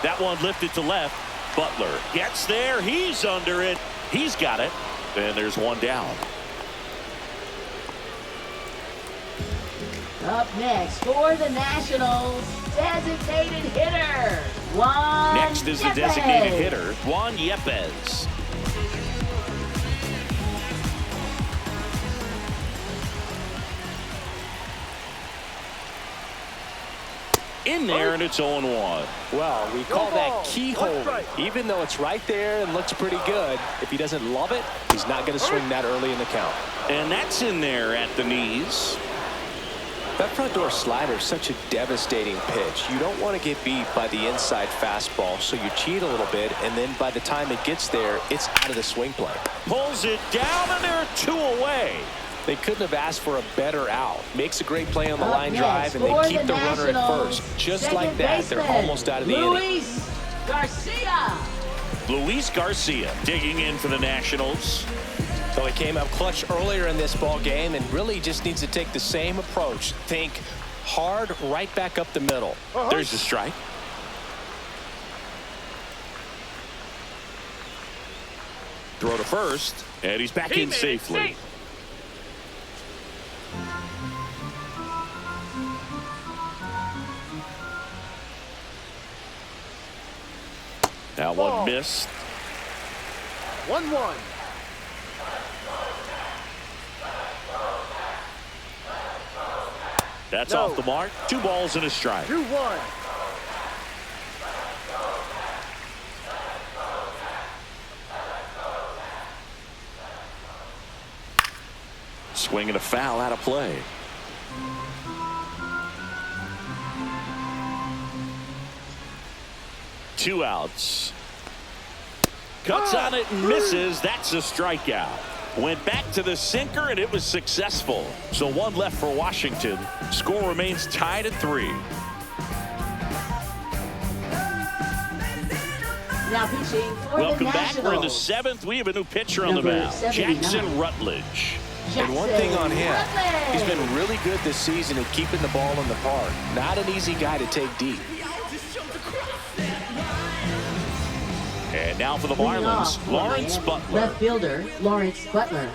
That one lifted to left. Butler gets there. He's under it. He's got it. And there's one down. Up next for the Nationals, designated hitter, Juan Next is the Yepes. designated hitter, Juan Yepes. In there, and it's 0-1. Well, we call that keyhole. Even though it's right there and looks pretty good, if he doesn't love it, he's not going to swing that early in the count. And that's in there at the knees. That front door slider is such a devastating pitch. You don't want to get beat by the inside fastball, so you cheat a little bit, and then by the time it gets there, it's out of the swing play. Pulls it down, and there are 2 away. They couldn't have asked for a better out. Makes a great play on the Up line next drive, and they for keep the runner at Nationals, first. Just second like that, they're baseman, almost out of the inning. Luis Garcia. Luis Garcia digging in for the Nationals. So he came up clutch earlier in this ball game and really just needs to take the same approach. Think hard right back up the middle. There's the strike. Throw to first, and he's back in safely. That one missed. 1-1. That's off the mark. 2 balls and a strike. 2-1. Swing and a foul out of play. Two outs. Cuts on it and misses. That's a strikeout. Went back to the sinker, and it was successful. So 1 left for Washington. Score remains tied at 3. Now pitching for Welcome the back. We're in the Nationals. 7th. We have a new pitcher on the Number mound. 79. Jackson Rutledge. And one thing on him, Rutledge. he's been really good this season at keeping the ball in the park. Not an easy guy to take deep. And now for the Leading Marlins, off for Lawrence Miami, Butler. Left fielder, Lawrence Butler.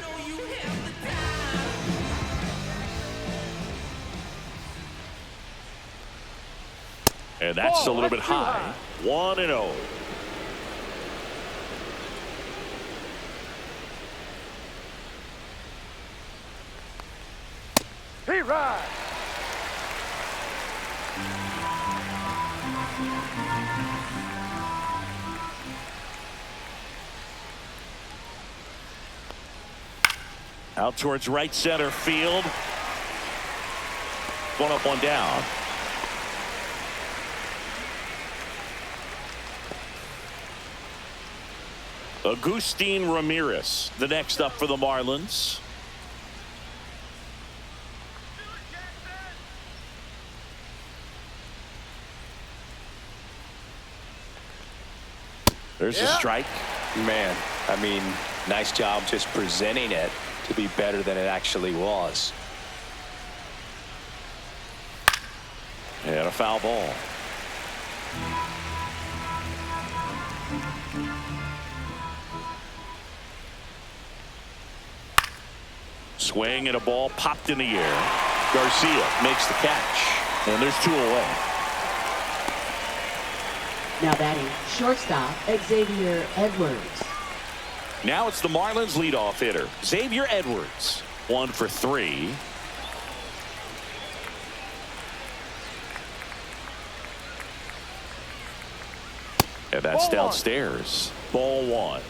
And that's a little bit high. 1-0. He rides. Out towards right center field. One up, one down. Agustin Ramirez, the next up for the Marlins. There's a strike. Man, I mean, nice job just presenting it to be better than it actually was. And a foul ball. Swing and a ball popped in the air. Garcia makes the catch. And there's 2 away. Now batting shortstop, Xavier Edwards. Now it's the Marlins leadoff hitter, Xavier Edwards. 1 for 3. And that's downstairs. Ball 1.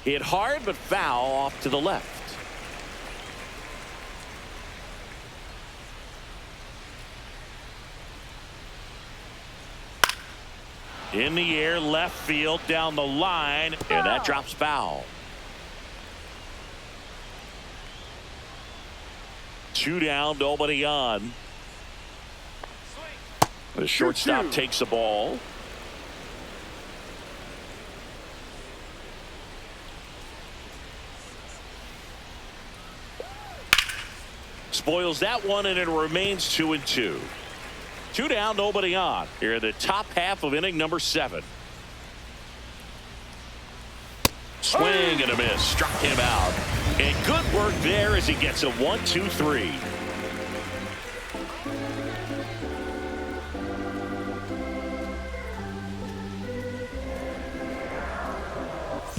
Hit hard but foul off to the left. In the air, left field, down the line, and that drops foul. 2 down, nobody on. The shortstop takes the ball. Spoils that one, and it remains 2-2. 2 down, nobody on. Here in the top half of inning number 7. Swing and a miss. Struck him out. And good work there as he gets a 1-2-3.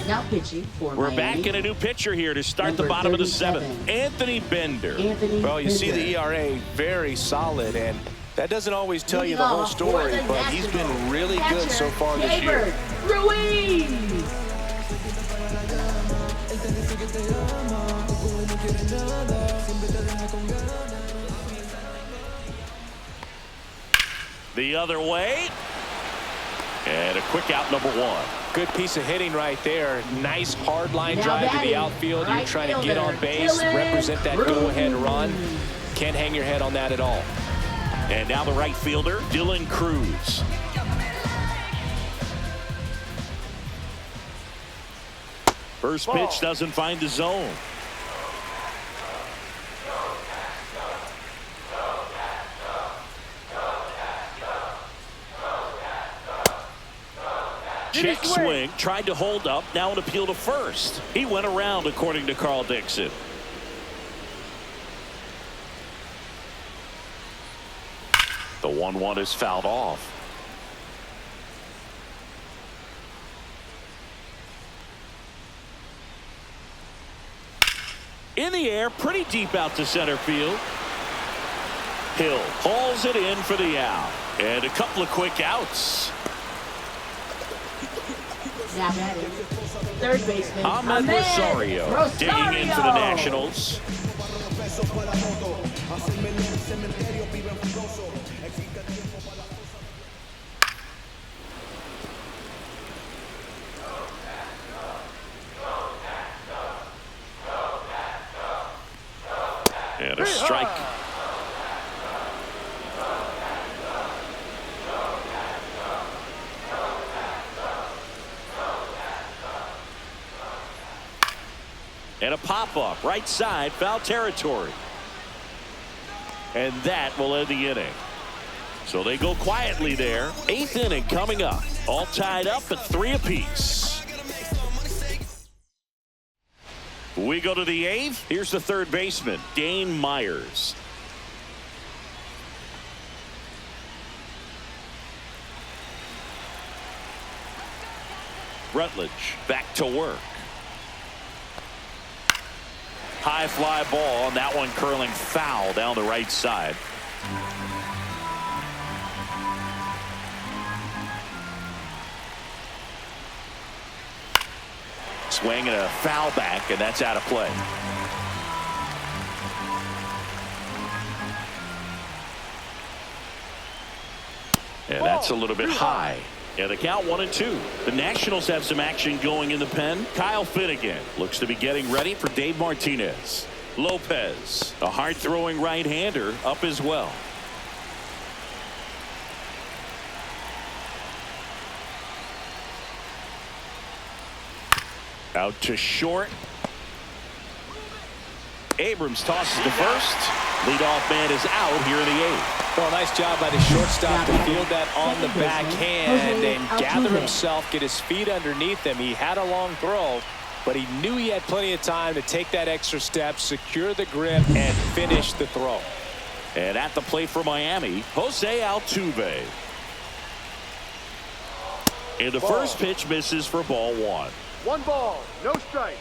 Now pitching for We're Miami. back in a new pitcher here to start the bottom of the 7th. Anthony Bender. Well, you see the ERA very solid, and that doesn't always tell you the whole story, but he's been really good so far this year. Ruiz. The other way. And a quick out, number 1. Good piece of hitting right there. Nice hard line Now drive to batting, the outfield. You're right trying to get fielder, on base, Dylan represent that go-ahead Cruz. run. Can't hang your head on that at all. And now the right fielder, Dylan Cruz. First pitch doesn't find the zone. Check swing, tried to hold up, now an appeal to first. He went around, according to Carl Dixon. The 1-1 is fouled off. In the air, pretty deep out to center field. Hill hauls it in for the out. And a couple of quick outs. Now batting third baseman Ahmed Rosario digging in for the Nationals. And a strike. And a pop-up, right side, foul territory. And that will end the inning. So they go quietly there. 8th inning coming up. All tied up at 3 apiece. We go to the 8th. Here's the third baseman, Dane Myers. Rutledge back to work. High fly ball, and that one curling foul down the right side. Swing and a foul back, and that's out of play. And that's a little bit high. Yeah, the count 1-2. The Nationals have some action going in the pen. Kyle Finnegan looks to be getting ready for Dave Martinez. Lopez, a hard-throwing right-hander, up as well. Out to short. Abrams tosses to first. Leadoff man is out here in the 8th. Well, nice job by the shortstop to field that on the backhand and gather himself, get his feet underneath him. He had a long throw, but he knew he had plenty of time to take that extra step, secure the grip, and finish the throw. And at the plate for Miami, Jose Altuve. And the first pitch misses for ball 1. 1 ball, no strike.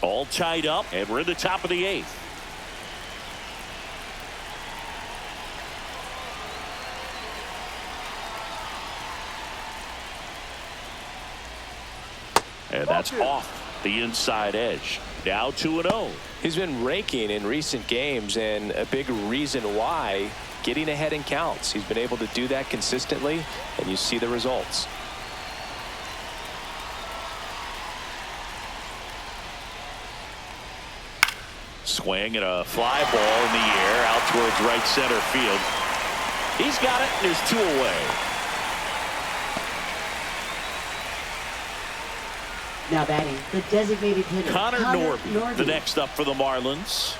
All tied up, and we're in the top of the 8th. And that's off the inside edge. Now 2-0. He's been raking in recent games, and a big reason why, getting ahead in counts. He's been able to do that consistently, and you see the results. Swing and a fly ball in the air out towards right center field. He's got it, and there's 2 away. Now batting, the designated hitter, Connor Norby, the next up for the Marlins.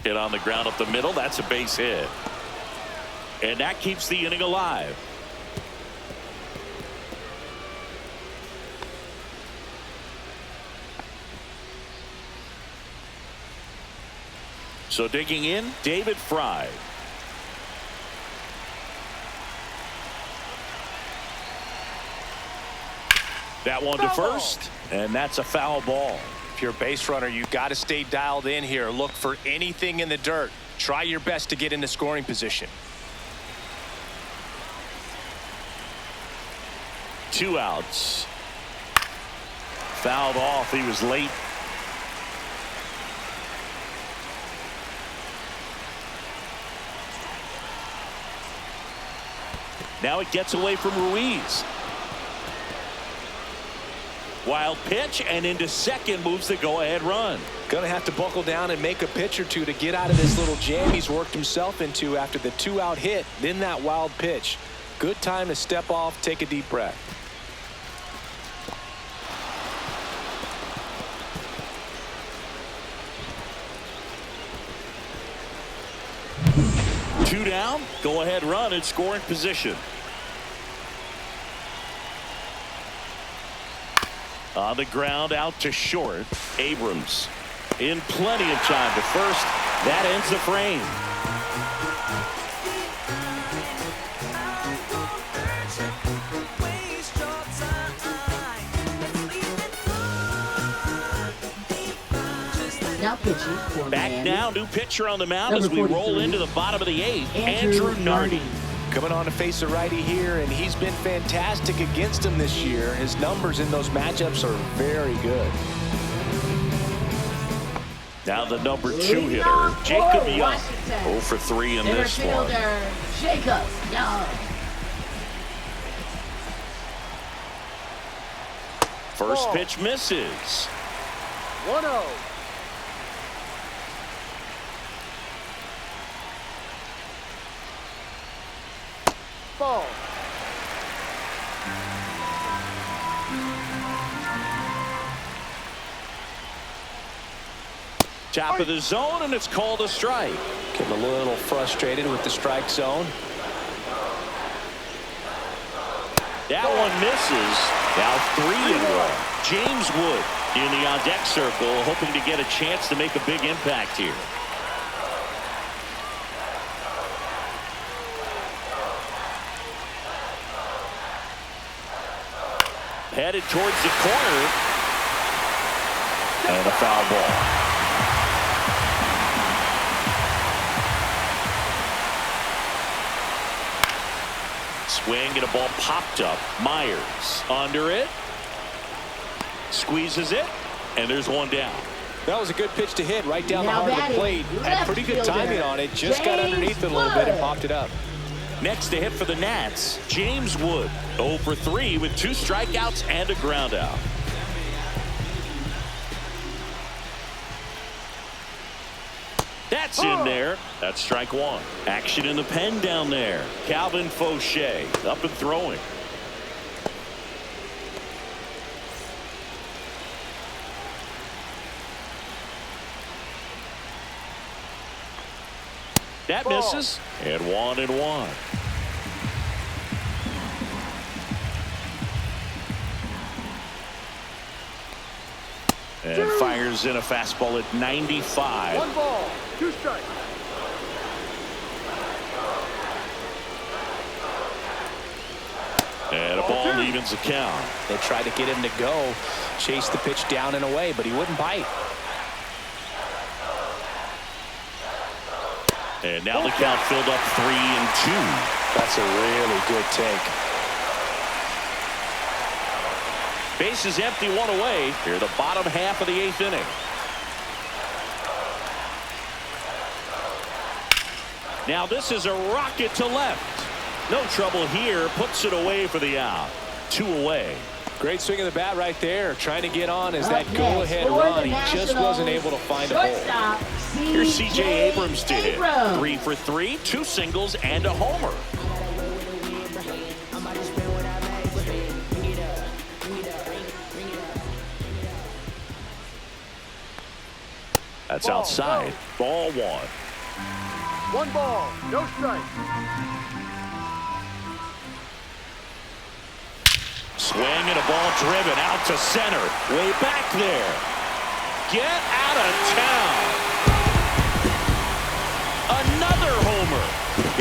Hit on the ground up the middle. That's a base hit. And that keeps the inning alive. So digging in, David Fry. That one to first, and that's a foul ball. If you're a base runner, you got to stay dialed in here. Look for anything in the dirt. Try your best to get into scoring position. 2 outs. Fouled off. He was late. Now it gets away from Ruiz. Wild pitch, and into second moves the go-ahead run. Gonna have to buckle down and make a pitch or two to get out of this little jam he's worked himself into after the 2-out hit, then that wild pitch. Good time to step off, take a deep breath. Two down, go-ahead run in scoring position. On the ground, out to short. Abrams in plenty of time to first. That ends the frame. Now pitching for Back Miami. now, new pitcher on the mound Number as we roll 43, into the bottom of the 8th. Andrew Nardi. Coming on to face a righty here, and he's been fantastic against him this year. His numbers in those matchups are very good. Now the number 2 hitter, Jacob Young. 0 for 3 in this one. Jacob Young. First pitch misses. 1-0. Ball. Top of the zone, and it's called a strike. Getting a little frustrated with the strike zone. That one misses. Now 3-1. James Wood in the on-deck circle, hoping to get a chance to make a big impact here. Headed towards the corner. And a foul ball. Swing and a ball popped up. Myers under it. Squeezes it. And there's one down. That was a good pitch to hit right down the heart of the plate. Had pretty good timing on it. Just got underneath it a little bit and popped it up. Next to hit for the Nats, James Wood. 0 for 3 with 2 strikeouts and a ground out. That's in there. That's strike 1. Action in the pen down there. Calvin Fauché up and throwing. That misses. And 1-1. And fires in a fastball at 95. 1 ball, 2 strikes. And a ball evens the count. They tried to get him to go, chase the pitch down and away, but he wouldn't bite. And now the count filled up 3-2. That's a really good take. Bases empty, 1 away. Here the bottom half of the 8th inning. Now this is a rocket to left. No trouble here. Puts it away for the out. 2 away. Great swing of the bat right there. Trying to get on as that go-ahead run. He just wasn't able to find a hole. Here's C.J. Abrams to hit. 3 for 3, 2 singles and a homer. That's outside. Ball 1. 1 ball, no strike. Swing and a ball driven out to center. Way back there. Get out of town. Another homer.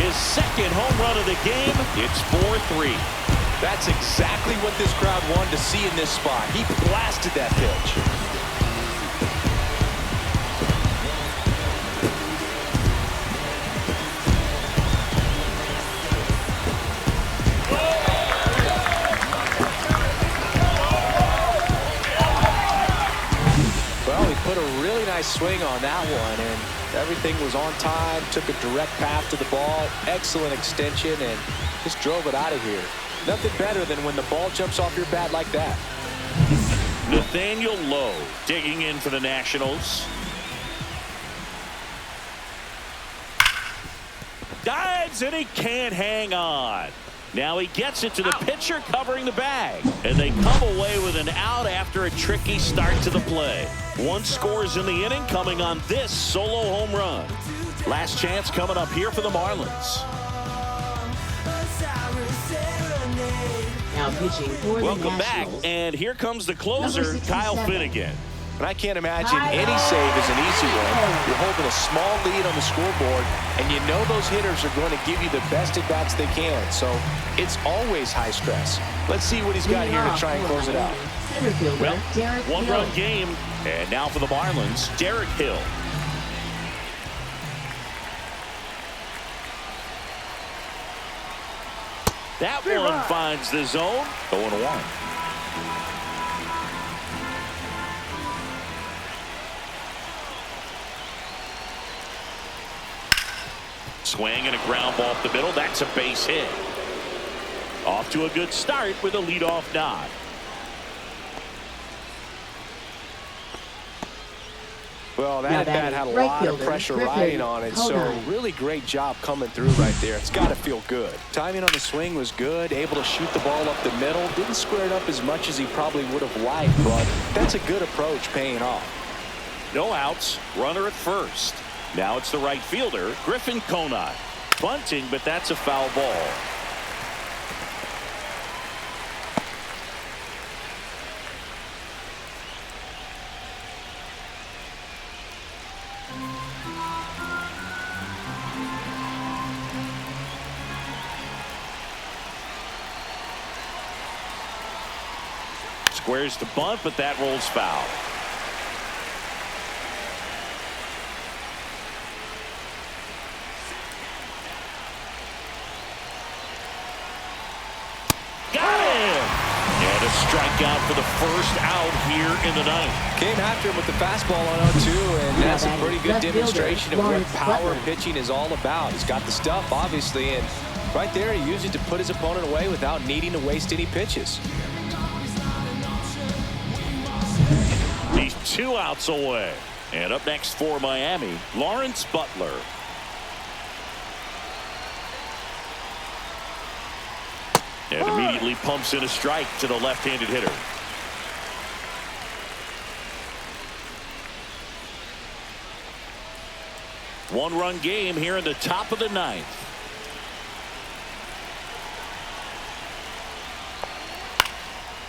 His 2nd home run of the game. It's 4-3. That's exactly what this crowd wanted to see in this spot. He blasted that pitch. Put a really nice swing on that one, and everything was on time. Took a direct path to the ball. Excellent extension, and just drove it out of here. Nothing better than when the ball jumps off your bat like that. Nathaniel Lowe digging in for the Nationals. Dives, and he can't hang on. Now he gets it to the pitcher covering the bag. And they come away with an out after a tricky start to the play. 1 scores in the inning coming on this solo home run. Last chance coming up here for the Marlins. Now pitching for the Welcome back, Nationals. and here comes the closer, Kyle Finnegan. And I can't imagine any save is an easy one. You're holding a small lead on the scoreboard, and you know those hitters are going to give you the best at-bats they can. So it's always high stress. Let's see what he's got here to try and close it out. Well, 1-run game, and now for the Marlins, Derek Hill. That one finds the zone. 0-1. Swing and a ground ball up the middle. That's a base hit. Off to a good start with a leadoff nod. Well, that bat had a lot of pressure riding on it, so really great job coming through right there. It's got to feel good. Timing on the swing was good, able to shoot the ball up the middle. Didn't square it up as much as he probably would have liked, but that's a good approach paying off. No outs, runner at first. Now it's the right fielder, Griffin Conant. Bunting, but that's a foul ball. Squares to bunt, but that rolls foul. Got him! And a strikeout for the first out here in the ninth. Came after him with the fastball on 0-2, and that's a pretty good demonstration of what power pitching is all about. He's got the stuff, obviously, and right there he used it to put his opponent away without needing to waste any pitches. He's 2 outs away. And up next for Miami, Lawrence Butler. And immediately pumps in a strike to the left-handed hitter. One-run game here in the top of the ninth.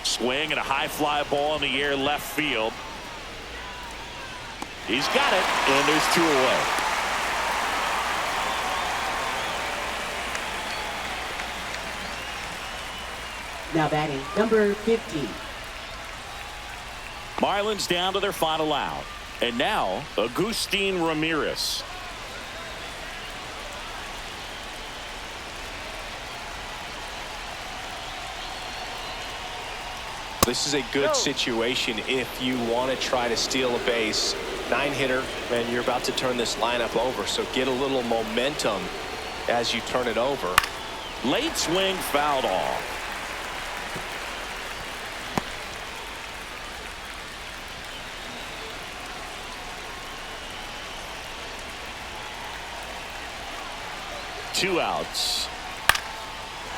Swing and a high fly ball in the air left field. He's got it, and there's 2 away. Now batting, number 50. Marlins down to their final out. And now, Agustin Ramirez. This is a good situation if you want to try to steal a base. 9-hitter, and you're about to turn this lineup over, so get a little momentum as you turn it over. Late swing fouled off. Two outs.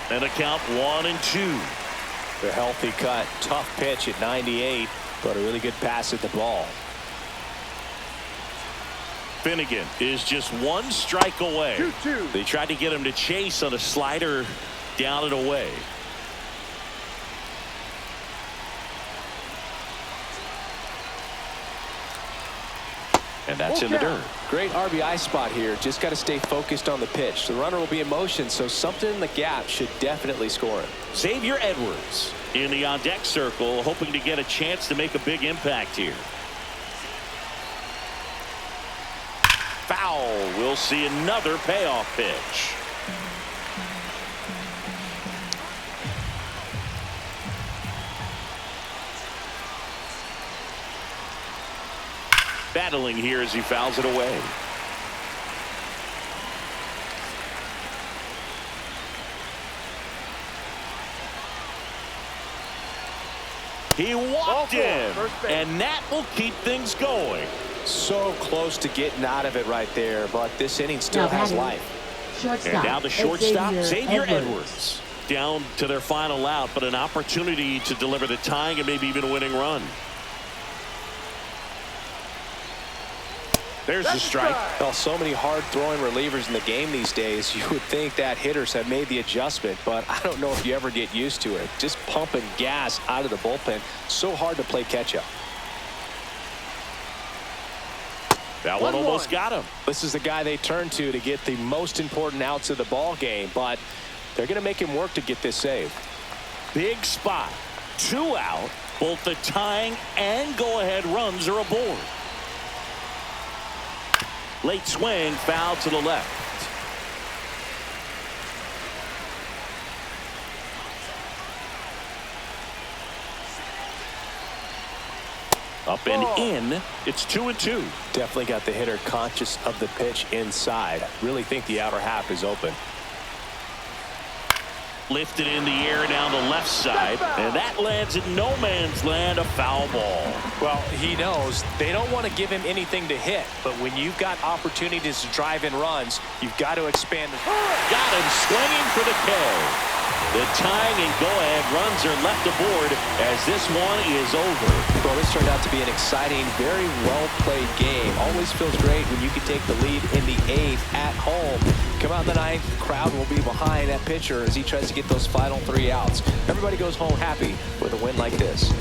And a count 1-2. The healthy cut. Tough pitch at 98, but a really good pass at the ball. Finnegan is just 1 strike away. 2-2. They tried to get him to chase on a slider down and away. And that's in the dirt. Great RBI spot here. Just got to stay focused on the pitch. The runner will be in motion, so something in the gap should definitely score him. Xavier Edwards in the on-deck circle, hoping to get a chance to make a big impact here. Foul. We'll see another payoff pitch. Battling here as he fouls it away. He walked in, and that will keep things going. So close to getting out of it right there, but this inning still has life. Shortstop. And now the shortstop, Xavier Edwards. Edwards. Down to their final out, but an opportunity to deliver the tying and maybe even a winning run. There's the strike. Well, so many hard-throwing relievers in the game these days, you would think that hitters have made the adjustment, but I don't know if you ever get used to it. Just pumping gas out of the bullpen. So hard to play catch-up. That one almost got him. This is the guy they turn to get the most important outs of the ball game, but they're going to make him work to get this save. Big spot. 2 out. Both the tying and go-ahead runs are aboard. Late swing, foul to the left. Up and in. It's 2-2. Definitely got the hitter conscious of the pitch inside. Really think the outer half is open. Lifted in the air down the left side, and that lands in no man's land, a foul ball. Well, he knows they don't want to give him anything to hit, but when you've got opportunities to drive in runs, you've got to expand. Got him swinging for the K. The tying and go-ahead runs are left aboard as this one is over. Well, this turned out to be an exciting, very well-played game. Always feels great when you can take the lead in the 8th at home. Come out in the 9th, the crowd will be behind that pitcher as he tries to get those final 3 outs. Everybody goes home happy with a win like this.